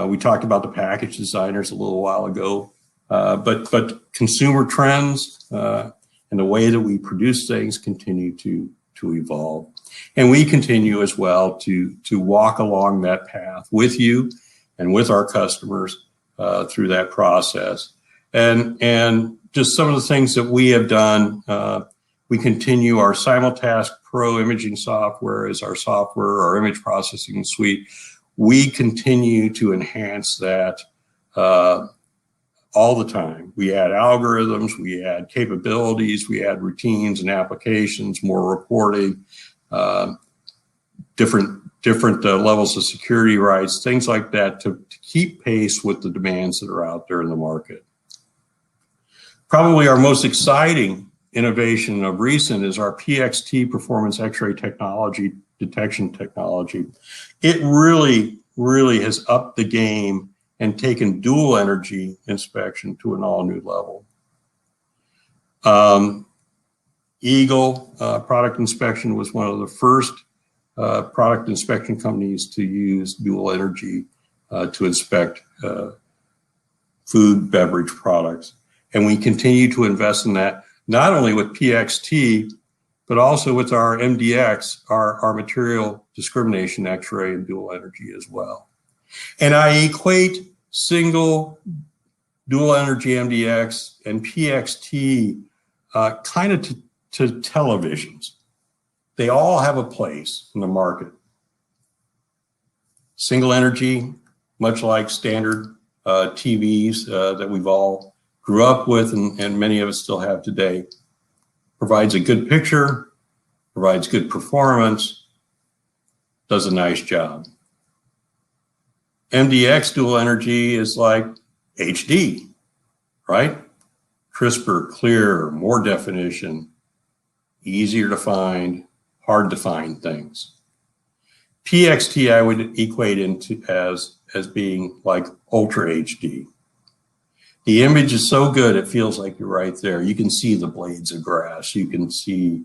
We talked about the package designers a little while ago, but consumer trends and the way that we produce things continue to evolve. And we continue as well to walk along that path with you and with our customers through that process. And just some of the things that we have done, we continue our Simultask Pro imaging software as our software, our image processing suite. We continue to enhance that all the time. We add algorithms, we add capabilities, we add routines and applications, more reporting, different levels of security rights, things like that to keep pace with the demands that are out there in the market. Probably our most exciting innovation of recent is our PXT Performance X-ray technology, detection technology. It really has upped the game and taken dual energy inspection to an all new level. Eagle Product Inspection was one of the first product inspection companies to use dual energy to inspect food, beverage products. And we continue to invest in that, not only with PXT, but also with our MDX, our material discrimination X-ray and dual energy as well. And I equate single dual energy MDX and PXT kind of to televisions. They all have a place in the market. Single energy, much like standard TVs that we've all grew up with and many of us still have today, provides a good picture, provides good performance, does a nice job. MDX dual energy is like HD, right? Crisper, clearer, more definition, easier to find, hard to find things. PXT I would equate into as being like Ultra HD. The image is so good it feels like you're right there. You can see the blades of grass. You can see,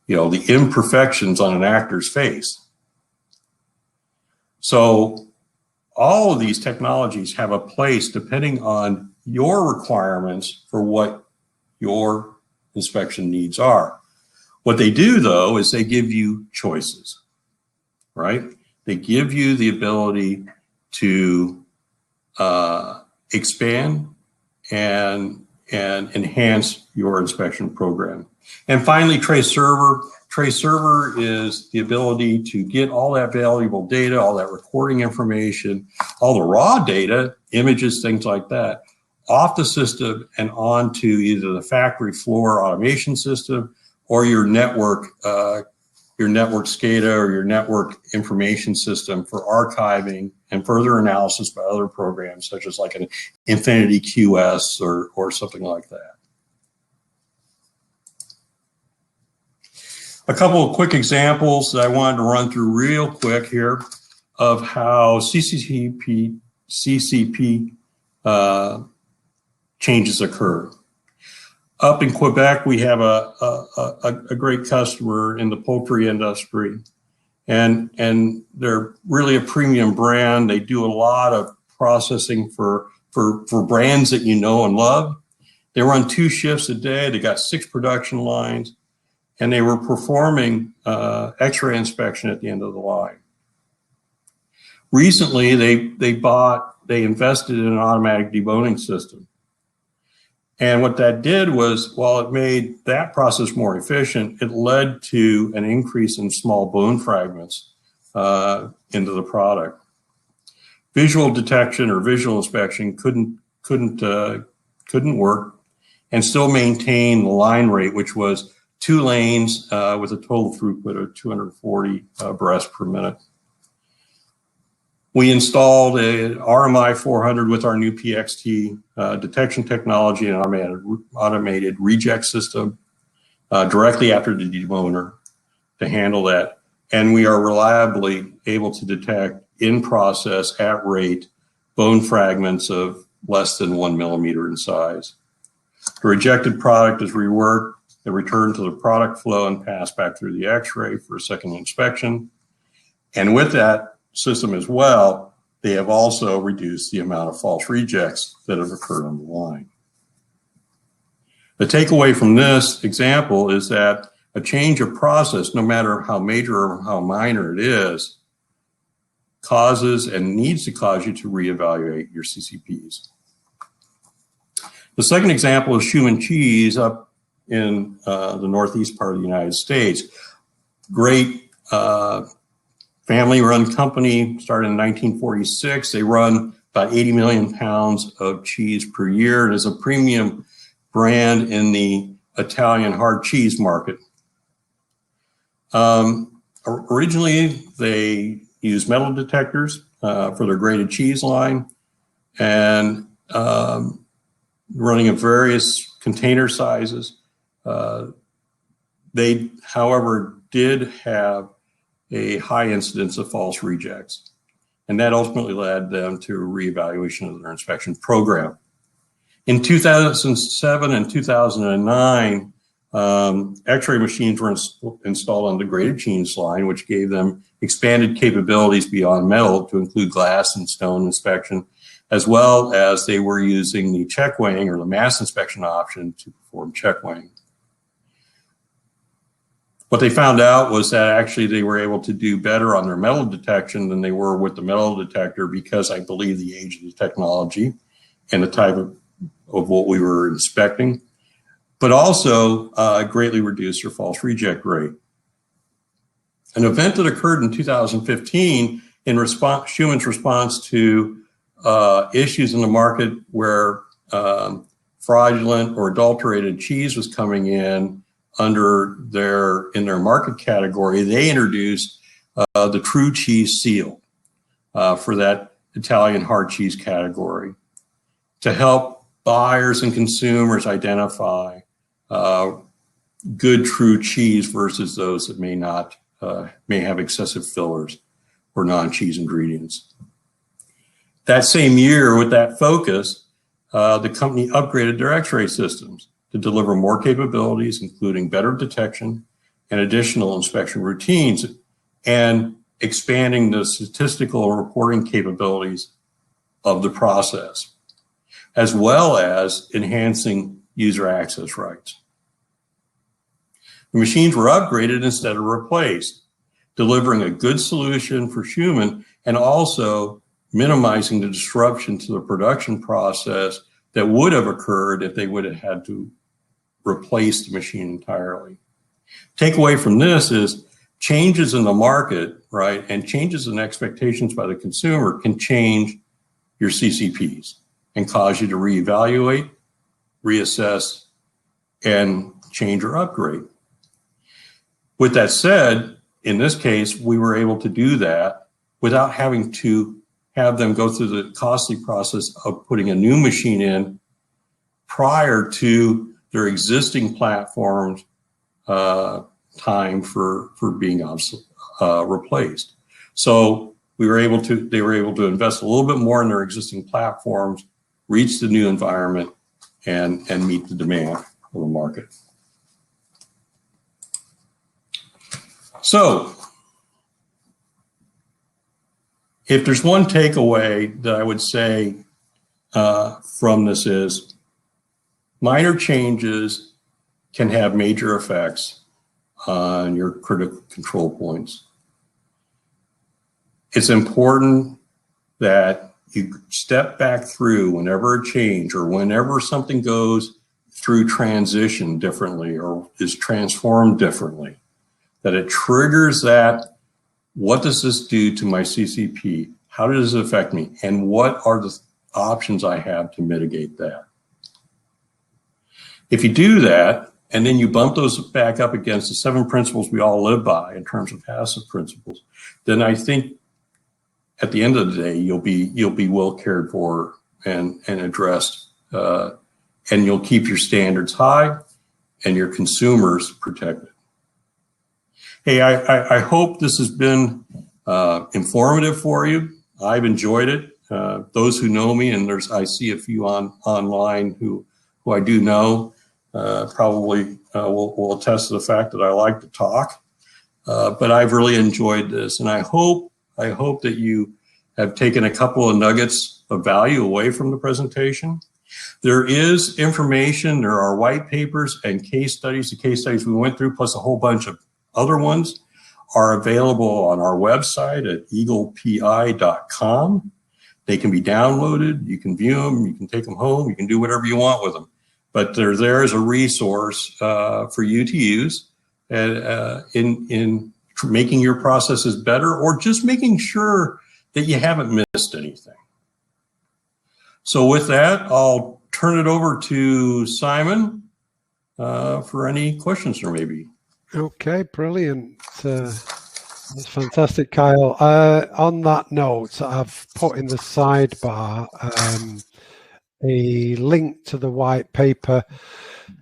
the imperfections on an actor's face. So all of these technologies have a place depending on your requirements for what your inspection needs are. What they do, though, is they give you choices, right? They give you the ability to expand and enhance your inspection program. And finally, Trace Server. Trace Server is the ability to get all that valuable data, all that recording information, all the raw data, images, things like that, off the system and onto either the factory floor automation system or your network SCADA or your network information system for archiving and further analysis by other programs, such as like an Infinity QS or something like that. A couple of quick examples that I wanted to run through real quick here of how CCP changes occur. Up in Quebec, we have a great customer in the poultry industry, and they're really a premium brand. They do a lot of processing for brands that you know and love. They run 2 shifts a day. They got 6 production lines, and they were performing X-ray inspection at the end of the line. Recently, they invested in an automatic deboning system. And what that did was, while it made that process more efficient, it led to an increase in small bone fragments into the product. Visual detection or visual inspection couldn't work and still maintain the line rate, which was 2 lanes with a total throughput of 240 breaths per minute. We installed a RMI 400 with our new PXT detection technology and automated reject system directly after the deboner to handle that. And we are reliably able to detect in process at rate bone fragments of less than 1 millimeter in size. The rejected product is reworked and returned to the product flow and passed back through the X-ray for a second inspection. And with that system as well, they have also reduced the amount of false rejects that have occurred on the line. The takeaway from this example is that a change of process, no matter how major or how minor it is, causes and needs to cause you to reevaluate your CCPs. The second example is Schumann Cheese up in the northeast part of the United States. Great family-run company, started in 1946. They run about 80 million pounds of cheese per year. It is a premium brand in the Italian hard cheese market. Originally, they used metal detectors for their grated cheese line, and running in various container sizes. They, however, did have a high incidence of false rejects, and that ultimately led them to a reevaluation of their inspection program. In 2007 and 2009, X-ray machines were installed on the grated cheese line, which gave them expanded capabilities beyond metal to include glass and stone inspection, as well as they were using the check weighing or the mass inspection option to perform check weighing. What they found out was that actually they were able to do better on their metal detection than they were with the metal detector, because I believe the age of the technology and the type of what we were inspecting, but also greatly reduced their false reject rate. An event that occurred in 2015 in response, Schumann's response to issues in the market where fraudulent or adulterated cheese was coming in in their market category, they introduced the True Cheese Seal for that Italian hard cheese category to help buyers and consumers identify good true cheese versus those that may have excessive fillers or non-cheese ingredients. That same year, with that focus, the company upgraded their X-ray systems to deliver more capabilities, including better detection and additional inspection routines, and expanding the statistical and reporting capabilities of the process, as well as enhancing user access rights. The machines were upgraded instead of replaced, delivering a good solution for Schumann and also minimizing the disruption to the production process that would have occurred if they would have had to replace the machine entirely. Takeaway from this is changes in the market, right, and changes in expectations by the consumer can change your CCPs and cause you to reevaluate, reassess, and change or upgrade. With that said, in this case, we were able to do that without having to have them go through the costly process of putting a new machine in prior to their existing platforms time for being replaced. So they were able to invest a little bit more in their existing platforms, reach the new environment, and meet the demand of the market. So if there's one takeaway that I would say from this is minor changes can have major effects on your critical control points. It's important that you step back through whenever a change or whenever something goes through transition differently or is transformed differently, that it triggers that, what does this do to my CCP? How does it affect me? And what are the options I have to mitigate that? If you do that, and then you bump those back up against the 7 principles we all live by in terms of Hassip principles, then I think at the end of the day, you'll be well cared for and addressed, and you'll keep your standards high and your consumers protected. Hey, I hope this has been informative for you. I've enjoyed it. Those who know me, and I see a few online who I do know, probably will attest to the fact that I like to talk. But I've really enjoyed this, and I hope that you have taken a couple of nuggets of value away from the presentation. There is information, there are white papers and case studies. The case studies we went through, plus a whole bunch of other ones, are available on our website at eaglepi.com. They can be downloaded, you can view them, you can take them home, you can do whatever you want with them. But they're there as a resource for you to use in making your processes better, or just making sure that you haven't missed anything. So with that, I'll turn it over to Simon for any questions there may be. Okay, brilliant. That's fantastic, Kyle. On that note, I've put in the sidebar a link to the white paper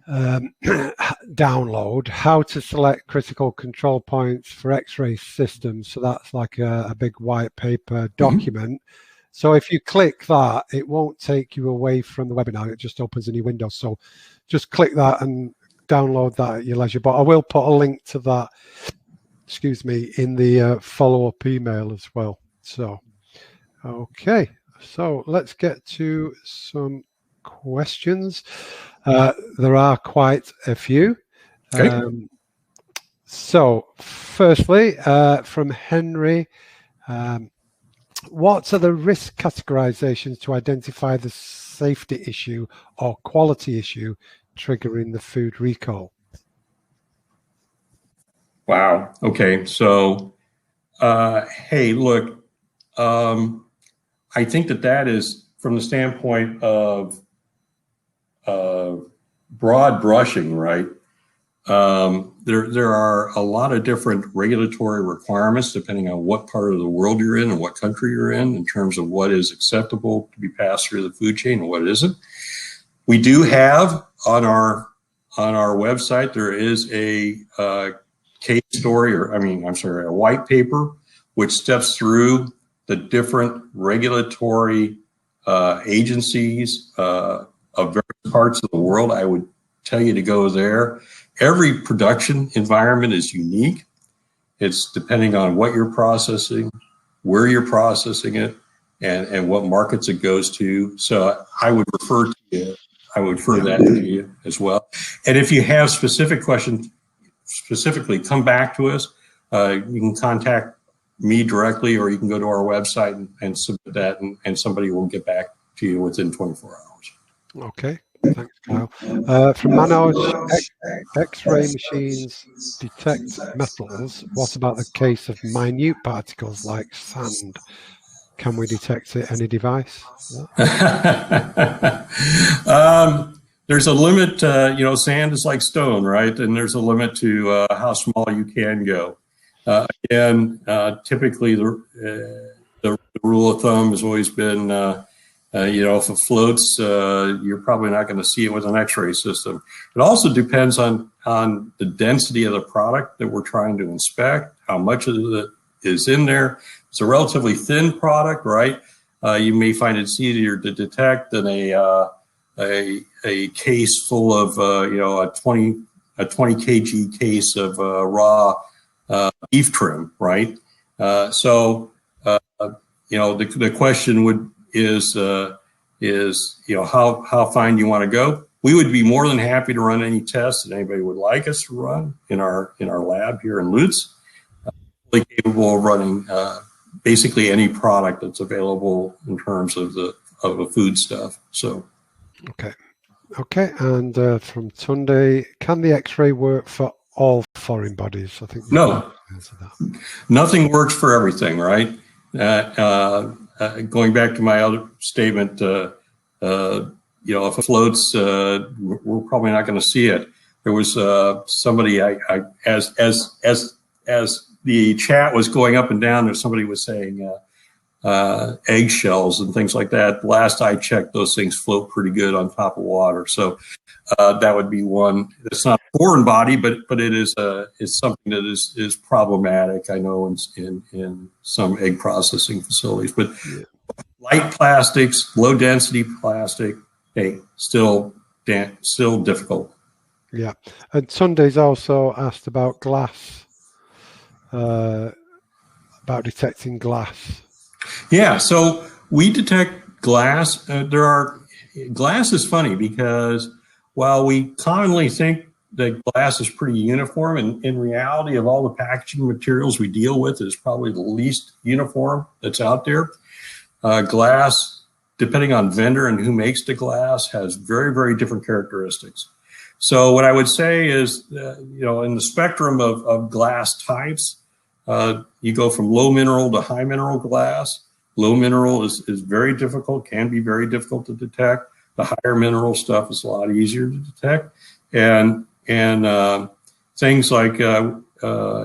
download, how to select critical control points for X-ray systems. So that's like a big white paper document. So if you click that, it won't take you away from the webinar. It just opens a new window. So just click that and download that at your leisure. But I will put a link to that, excuse me, in the follow-up email as well. So, okay. So let's get to some questions. There are quite a few. Okay. So, firstly, from Henry, what are the risk categorizations to identify the safety issue or quality issue triggering the food recall? Wow. Okay. So, hey, look, I think that is from the standpoint of broad brushing, right? There are a lot of different regulatory requirements depending on what part of the world you're in and what country you're in terms of what is acceptable to be passed through the food chain and what isn't. We do have on our website, there is a case story, a white paper, which steps through the different regulatory agencies of various parts of the world. I would tell you to go there. Every production environment is unique. It's depending on what you're processing, where you're processing it, and what markets it goes to. So I would refer to you. I would refer that to you as well. And if you have specific questions, specifically, come back to us. You can contact me directly, or you can go to our website and submit that, and somebody will get back to you within 24 hours. Okay, thanks, Kyle. From Manoj, X-ray machines detect metals. What about the case of minute particles like sand? Can we detect it any device? There's a limit. Sand is like stone, right? And there's a limit to how small you can go. Typically, the rule of thumb has always been, if it floats, you're probably not going to see it with an X-ray system. It also depends on the density of the product that we're trying to inspect, how much of it is in there. It's a relatively thin product, right? You may find it's easier to detect than a case full of a 20 kg case of raw beef trim, right? The question is how fine do you want to go? We would be more than happy to run any tests that anybody would like us to run in our lab here in Lutz. Really capable of running basically any product that's available in terms of the food stuff. So, okay, and from Tunde, can the X-ray work for all foreign bodies? I think no, nothing works for everything, right? Going back to my other statement, if it floats, we're probably not going to see it. There was somebody as the chat was going up and down, somebody was saying eggshells and things like that. Last I checked, those things float pretty good on top of water. So that would be one. It's not a foreign body, but it is something that is problematic, I know, in some egg processing facilities. But light plastics, low density plastic, still difficult. Yeah, and Sunday's also asked about glass, about detecting glass. Yeah, so we detect glass. Glass is funny because while we commonly think that glass is pretty uniform, and in reality of all the packaging materials we deal with is probably the least uniform that's out there. Glass, depending on vendor and who makes the glass, has very, very different characteristics. So what I would say is, in the spectrum of glass types, you go from low mineral to high mineral glass. Low mineral is very difficult, can be very difficult to detect. The higher mineral stuff is a lot easier to detect. And things like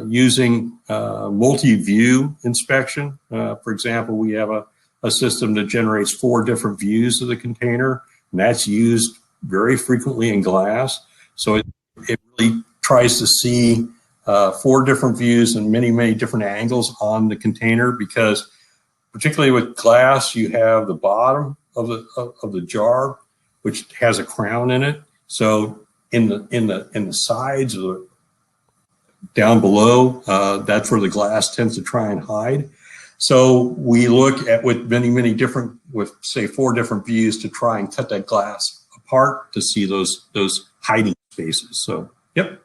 using multi-view inspection. For example, we have a system that generates 4 different views of the container, and that's used very frequently in glass. So it really tries to see 4 different views and many, many different angles on the container, because particularly with glass, you have the bottom of the jar, which has a crown in it. So in the sides or down below, that's where the glass tends to try and hide. So we look at with many different, with say 4 different views to try and cut that glass apart to see those hiding spaces. So, yep.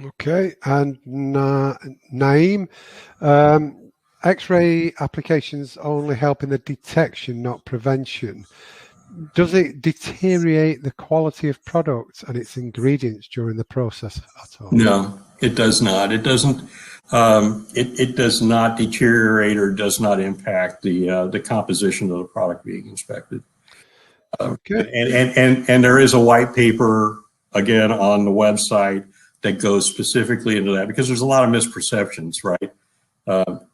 Okay, and Naeem, X-ray applications only help in the detection, not prevention. Does it deteriorate the quality of products and its ingredients during the process at all? No, it does not. It doesn't. It does not deteriorate or does not impact the composition of the product being inspected. Okay. And there is a white paper again on the website that goes specifically into that, because there's a lot of misperceptions, right?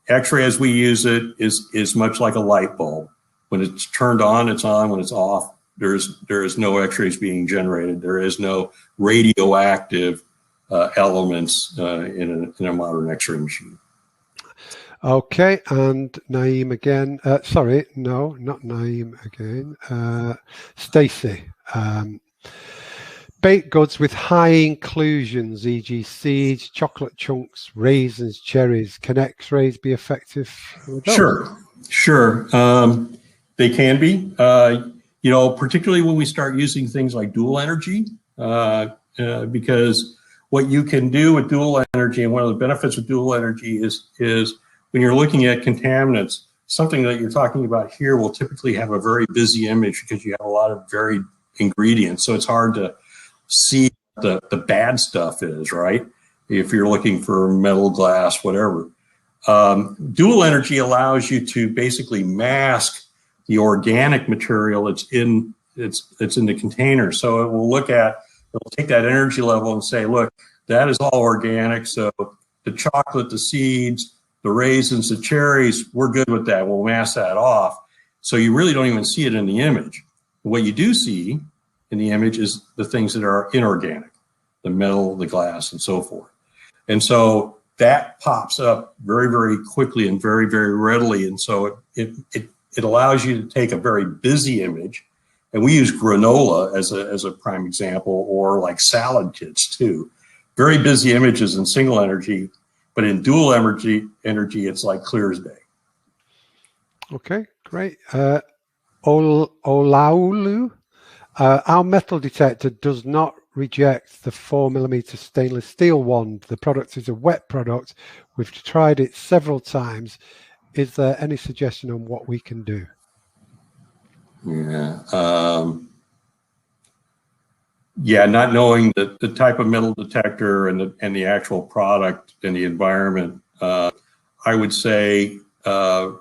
X-ray as we use it is much like a light bulb. When it's turned on, it's on. When it's off, there is no X-rays being generated. There is no radioactive elements in a modern X-ray machine. Okay, and Naeem again. Sorry, no, not Naeem again. Stacy. Baked goods with high inclusions, e.g. seeds, chocolate chunks, raisins, cherries. Can X-rays be effective with those? Sure. They can be. Particularly when we start using things like dual energy, because what you can do with dual energy, and one of the benefits of dual energy is when you're looking at contaminants, something that you're talking about here will typically have a very busy image because you have a lot of varied ingredients. So it's hard to see what the bad stuff is, right? If you're looking for metal, glass, whatever. Dual energy allows you to basically mask the organic material that's in the container. So it'll take that energy level and say, look, that is all organic. So the chocolate, the seeds, the raisins, the cherries, we're good with that. We'll mask that off. So you really don't even see it in the image. What you do see in the image is the things that are inorganic, the metal, the glass, and so forth. And so that pops up very, very quickly and very, very readily. And so it allows you to take a very busy image. And we use granola as a prime example, or like salad kits too. Very busy images in single energy, but in dual energy, it's like clear as day. Okay, great. Olaulu, our metal detector does not reject the 4mm stainless steel wand. The product is a wet product. We've tried it several times. Is there any suggestion on what we can do? Not knowing the type of metal detector and the actual product and the environment, I would say, to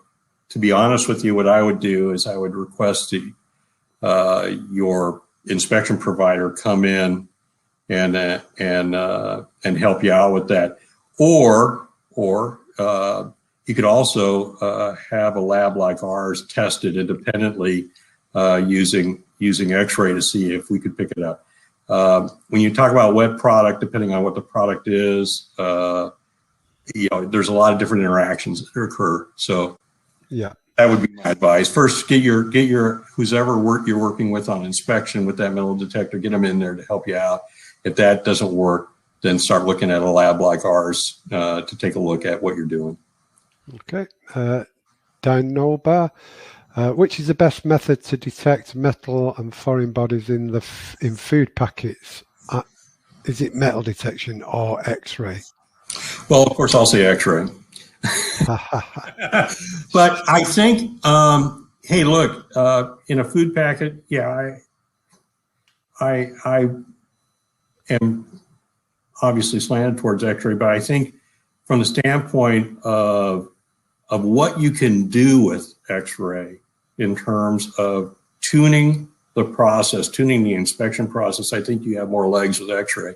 be honest with you, what I would do is I would request your inspection provider come in and help you out with that, or you could also have a lab like ours tested independently using X-ray to see if we could pick it up. When you talk about wet product, depending on what the product is, there's a lot of different interactions that occur. So yeah, that would be my advice. First, get your whoever you're working with on inspection with that metal detector, get them in there to help you out. If that doesn't work, then start looking at a lab like ours to take a look at what you're doing. Okay. Dinoba, which is the best method to detect metal and foreign bodies in food packets? Is it metal detection or X-ray? Well, of course, I'll say X-ray. But I think, hey, look, in a food packet, I am obviously slanted towards X-ray, but I think from the standpoint of what you can do with X-ray in terms of tuning the process, tuning the inspection process, I think you have more legs with X-ray.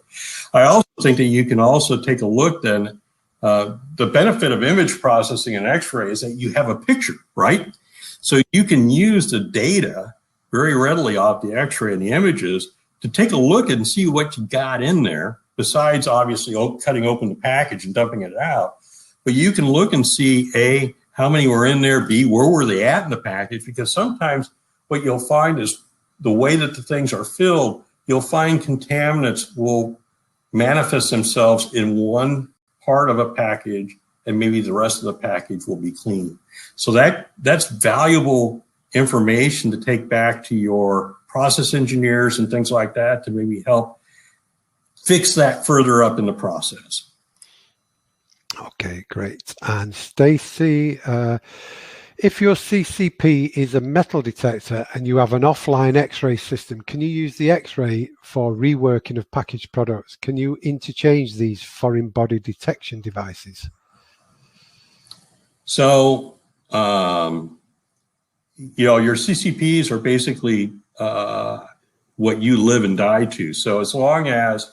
I also think that you can also take a look then. The benefit of image processing in X-ray is that you have a picture, right? So you can use the data very readily off the X-ray and the images to take a look and see what you got in there, besides obviously cutting open the package and dumping it out. But you can look and see, A, how many were in there, B, where were they at in the package? Because sometimes what you'll find is the way that the things are filled, you'll find contaminants will manifest themselves in one part of a package, and maybe the rest of the package will be clean. So that's valuable information to take back to your process engineers and things like that to maybe help fix that further up in the process. Okay, great. And Stacy, if your CCP is a metal detector and you have an offline X-ray system, can you use the X-ray for reworking of packaged products? Can you interchange these foreign body detection devices? So, your CCPs are basically what you live and die to. So as long as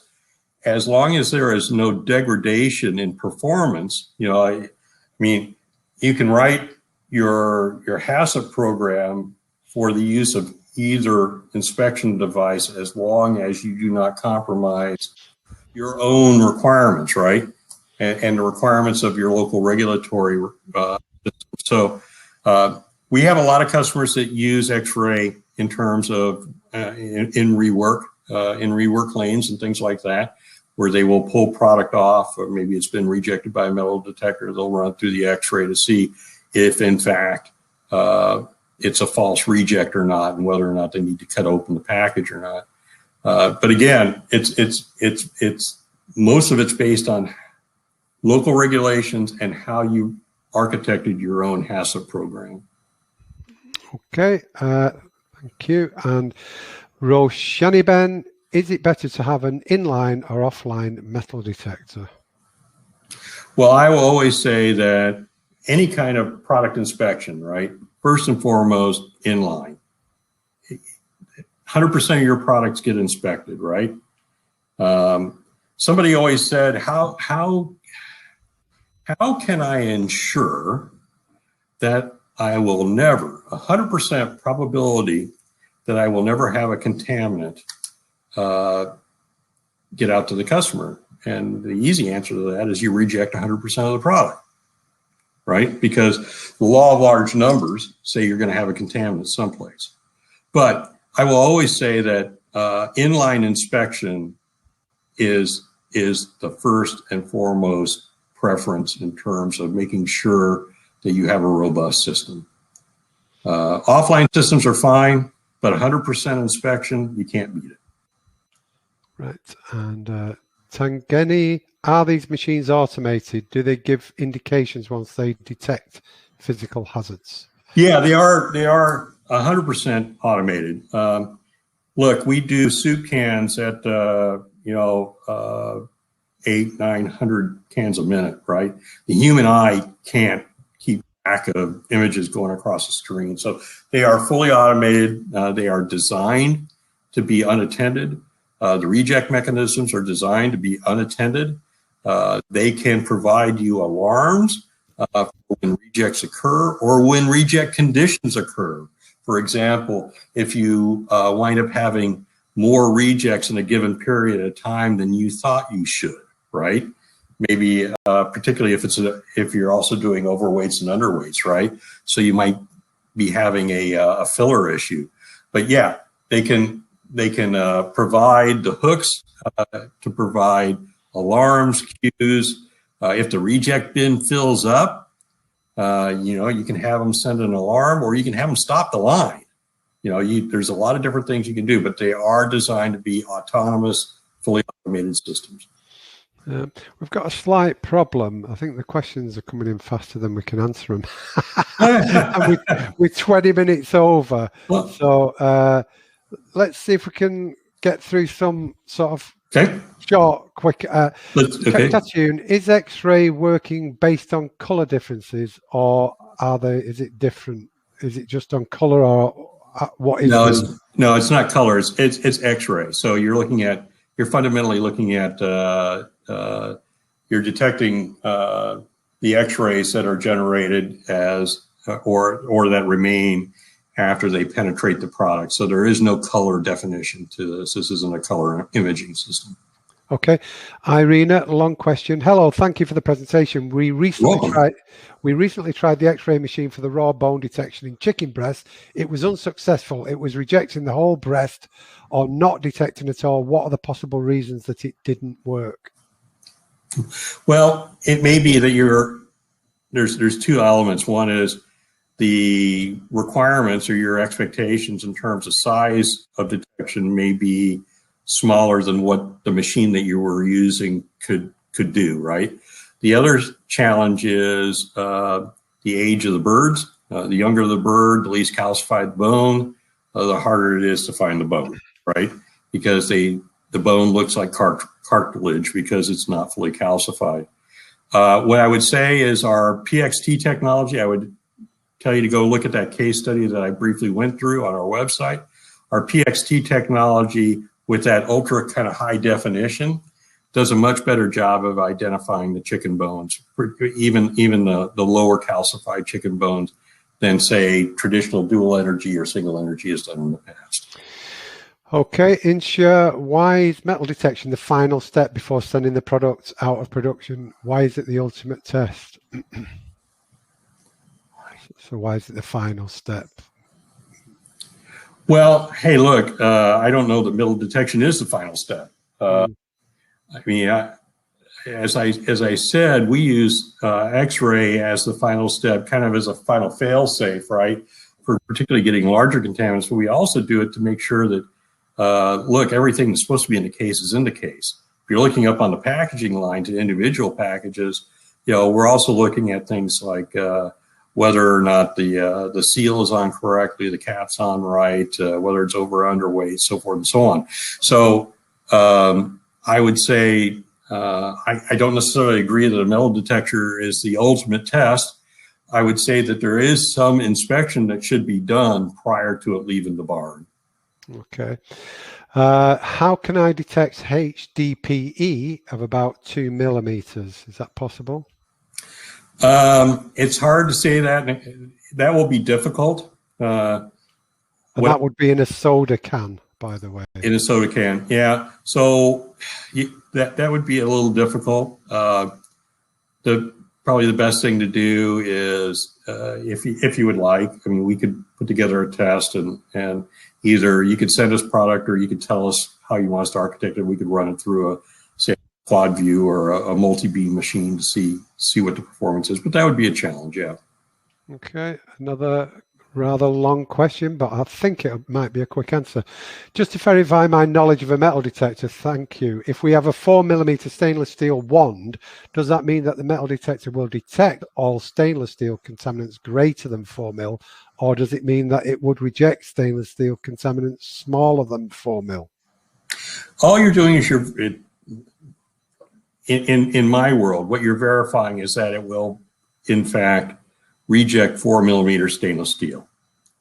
there is no degradation in performance, I mean, you can write your Hassip program for the use of either inspection device as long as you do not compromise your own requirements, right? And the requirements of your local regulatory system. So we have a lot of customers that use X-ray in terms of in rework lanes and things like that, where they will pull product off, or maybe it's been rejected by a metal detector. They'll run through the X-ray to see if, in fact, it's a false reject or not, and whether or not they need to cut open the package or not. But again, it's most of it's based on local regulations and how you architected your own Hassip program. Okay, thank you. And Roshaniben, is it better to have an inline or offline metal detector? Well, I will always say that any kind of product inspection, right? First and foremost, inline. 100% of your products get inspected, right? Somebody always said, how can I ensure that I will never, 100% probability that I will never have a contaminant get out to the customer? And the easy answer to that is you reject 100% of the product, right? Because the law of large numbers say you're going to have a contaminant someplace. But I will always say that inline inspection is the first and foremost preference in terms of making sure that you have a robust system. Offline systems are fine, but 100% inspection, you can't beat it. Right. And Tangeni, are these machines automated? Do they give indications once they detect physical hazards? Yeah, they are 100% automated. Look, we do soup cans at 800-900 cans a minute, right? The human eye can't keep track of images going across the screen. So they are fully automated. They are designed to be unattended. The reject mechanisms are designed to be unattended. They can provide you alarms when rejects occur or when reject conditions occur. For example, if you wind up having more rejects in a given period of time than you thought you should, right? Maybe particularly if you're also doing overweights and underweights, right? So you might be having a filler issue. But yeah, they can provide the hooks to provide alarms, cues. If the reject bin fills up, you can have them send an alarm, or you can have them stop the line. There's a lot of different things you can do, but they are designed to be autonomous, fully automated systems. We've got a slight problem. I think the questions are coming in faster than we can answer them. And we're 20 minutes over. So let's see if we can get through some sort of short, quick. Tatune, is X-ray working based on color differences, or is it different? Is it just on color, or what is it? No, it's not color. It's X-ray. So you're fundamentally looking at you're detecting the X-rays that are generated as or that remain after they penetrate the product. So there is no color definition to this. This isn't a color imaging system. Okay. Irina, long question. Hello, thank you for the presentation. We recently tried the X-ray machine for the raw bone detection in chicken breast. It was unsuccessful. It was rejecting the whole breast or not detecting at all. What are the possible reasons that it didn't work? Well, it may be that there's two elements. One is the requirements or your expectations in terms of size of detection may be smaller than what the machine that you were using could do, right? The other challenge is the age of the birds. The younger the bird, the least calcified bone, the harder it is to find the bone, right? Because the bone looks like cartilage because it's not fully calcified. What I would say is our PXT technology, I would tell you to go look at that case study that I briefly went through on our website. Our PXT technology with that ultra kind of high definition does a much better job of identifying the chicken bones, even the lower calcified chicken bones, than say traditional dual energy or single energy has done in the past. Okay, Insure, why is metal detection the final step before sending the product out of production? Why is it the ultimate test? So why is it the final step? Well, hey, look, I don't know that metal detection is the final step. I mean, as I said, we use X-ray as the final step, kind of as a final fail-safe, right? For particularly getting larger contaminants, but we also do it to make sure that, look, everything that's supposed to be in the case is in the case. If you're looking up on the packaging line to individual packages, we're also looking at things like whether or not the seal is on correctly, the cap's on right, whether it's over or underweight, so forth and so on. So I would say I don't necessarily agree that a metal detector is the ultimate test. I would say that there is some inspection that should be done prior to it leaving the barn. Okay. How can I detect HDPE of about 2 millimeters? Is that possible? It's hard to say that. That will be difficult. And that would be in a soda can, by the way. In a soda can, yeah. So that would be a little difficult. Probably the best thing to do is, if you would like, I mean, we could put together a test and either you could send us product or you could tell us how you want us to architect it. We could run it through say, quad view or a multi-beam machine to see what the performance is, but that would be a challenge, yeah. Okay, another rather long question, but I think it might be a quick answer. Just to verify my knowledge of a metal detector, thank you. If we have a 4 millimeter stainless steel wand, does that mean that the metal detector will detect all stainless steel contaminants greater than 4 mil, or does it mean that it would reject stainless steel contaminants smaller than 4 mil? All you're doing is in my world, what you're verifying is that it will, in fact, reject 4 millimeter stainless steel,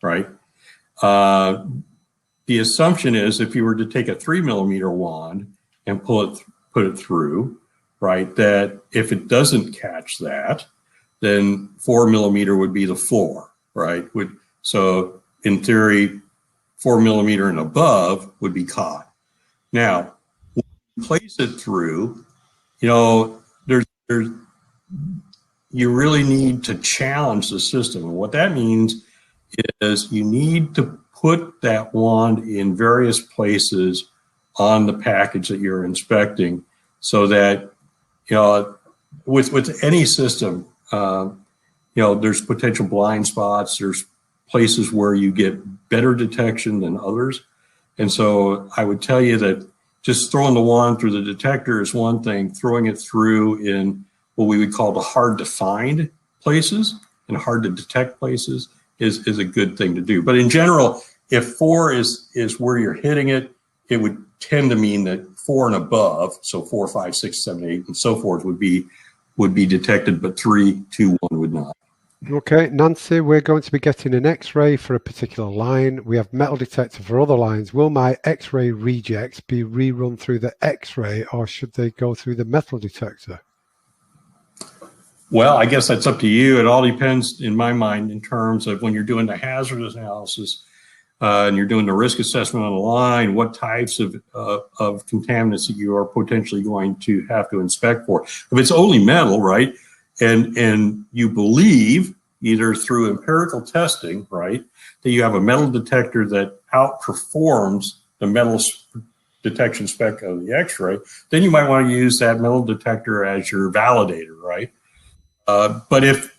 right? The assumption is if you were to take a 3 millimeter wand and put it through, right, that if it doesn't catch that, then 4 millimeter would be the floor, right? So in theory, 4 millimeter and above would be caught. Now, when you place it through, you really need to challenge the system. And what that means is you need to put that wand in various places on the package that you're inspecting so that, with any system, there's potential blind spots, there's places where you get better detection than others. And so I would tell you that just throwing the wand through the detector is one thing, throwing it through in what we would call the hard to find places and hard to detect places is a good thing to do. But in general, if 4 is where you're hitting it, it would tend to mean that 4 and above, so 4, 5, 6, 7, 8, and so forth would be detected, but 3, 2, 1 would not. Okay, Nancy, we're going to be getting an X-ray for a particular line. We have metal detector for other lines. Will my X-ray rejects be rerun through the X-ray, or should they go through the metal detector? Well, I guess that's up to you. It all depends, in my mind, in terms of when you're doing the hazardous analysis and you're doing the risk assessment on the line, what types of contaminants that you are potentially going to have to inspect for. If it's only metal, right, and you believe, either through empirical testing, right, that you have a metal detector that outperforms the metal detection spec of the X-ray, then you might want to use that metal detector as your validator, right? But if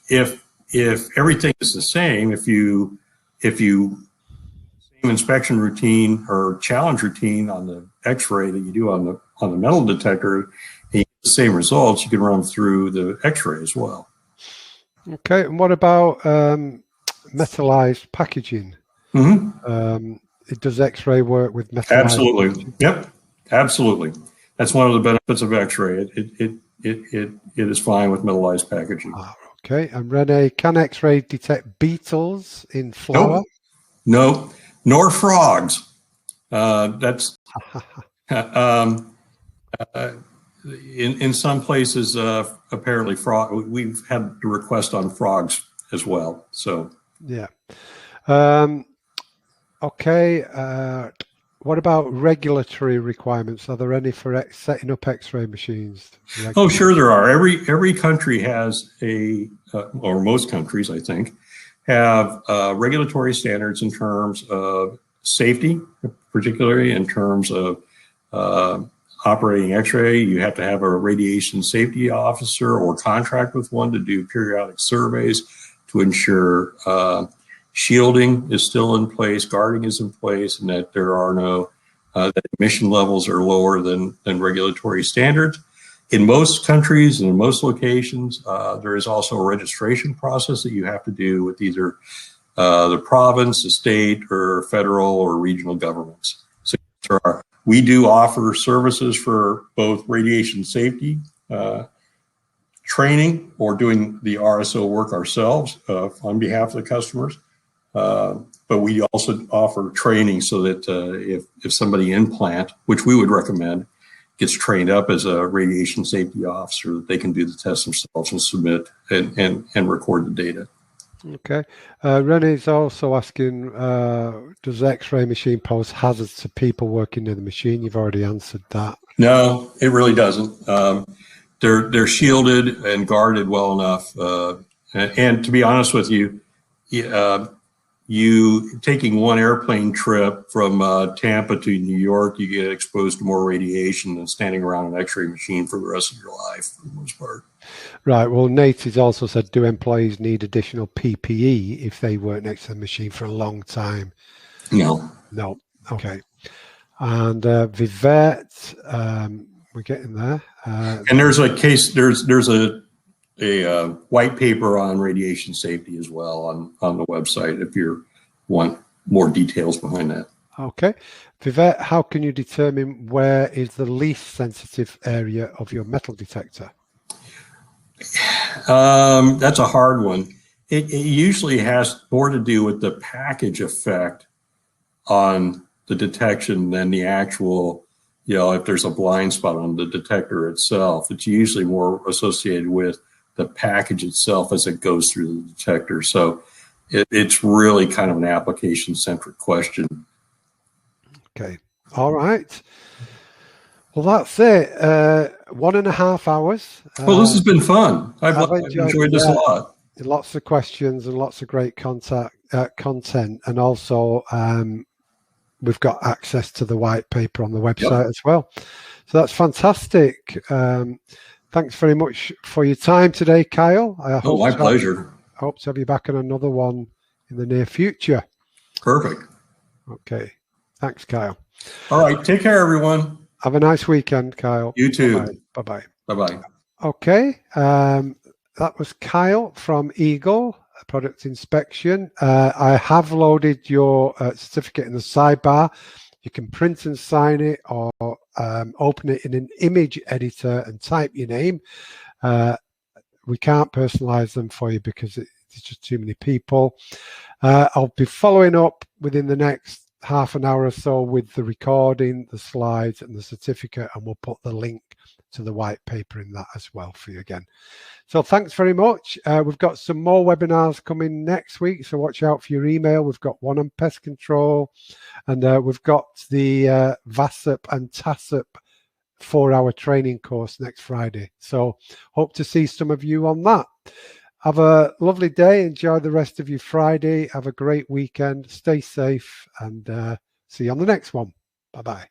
everything is the same, if you same inspection routine or challenge routine on the X-ray that you do on the metal detector, and you get the same results, you can run through the X-ray as well. Okay, and what about metallized packaging? Does X-ray work with metallized? Absolutely. Packaging? Yep. Absolutely. That's one of the benefits of X-ray. It is fine with metallized packaging. Okay, and Renee, can X-ray detect beetles in flour? No, nor frogs. That's in some places apparently frog. We've had the request on frogs as well. So yeah. Okay. What about regulatory requirements? Are there any for setting up X-ray machines? Oh, sure there are. Every country has or most countries, I think, have regulatory standards in terms of safety, particularly in terms of operating X-ray. You have to have a radiation safety officer or contract with one to do periodic surveys to ensure shielding is still in place, guarding is in place, and that there are no that emission levels are lower than regulatory standards. In most countries and in most locations, there is also a registration process that you have to do with either the province, the state, or federal or regional governments. So we do offer services for both radiation safety training or doing the RSO work ourselves on behalf of the customers. But we also offer training so that if somebody in plant, which we would recommend, gets trained up as a radiation safety officer, that they can do the test themselves and submit and record the data. Okay. Renee's also asking, does the X-ray machine pose hazards to people working near the machine? You've already answered that. No, it really doesn't. They're shielded and guarded well enough. And to be honest with you, you taking one airplane trip from Tampa to New York, you get exposed to more radiation than standing around an X-ray machine for the rest of your life, for the most part. Right. Well, Nate has also said, do employees need additional PPE if they work next to the machine for a long time? No. No. Okay. And Vivette, we're getting there. And there's a case. There's a white paper on radiation safety as well on the website if you want more details behind that. Okay. Vivette, how can you determine where is the least sensitive area of your metal detector? That's a hard one. It usually has more to do with the package effect on the detection than the actual, if there's a blind spot on the detector itself. It's usually more associated with the package itself as it goes through the detector. So it's really kind of an application-centric question. Okay. All right. Well, that's it. 1.5 hours. Well, this has been fun. I've enjoyed this a lot. Lots of questions and lots of great content. And also, we've got access to the white paper on the website as well. So that's fantastic. Thanks very much for your time today, Kyle. My pleasure. I hope to have you back on another one in the near future. Perfect. Okay. Thanks, Kyle. All right. Take care, everyone. Have a nice weekend, Kyle. You too. Bye-bye. Bye-bye. Okay. That was Kyle from Eagle Product Inspection. I have loaded your certificate in the sidebar. You can print and sign it or open it in an image editor and type your name. We can't personalize them for you because it's just too many people. I'll be following up within the next half an hour or so with the recording, the slides and the certificate, and we'll put the link to the white paper in that as well for you again. So thanks very much. We've got some more webinars coming next week, so watch out for your email. We've got one on pest control, and we've got the Hassip and HACCP 4-hour training course next Friday. So hope to see some of you on that. Have a lovely day. Enjoy the rest of your Friday. Have a great weekend. Stay safe and see you on the next one. Bye-bye.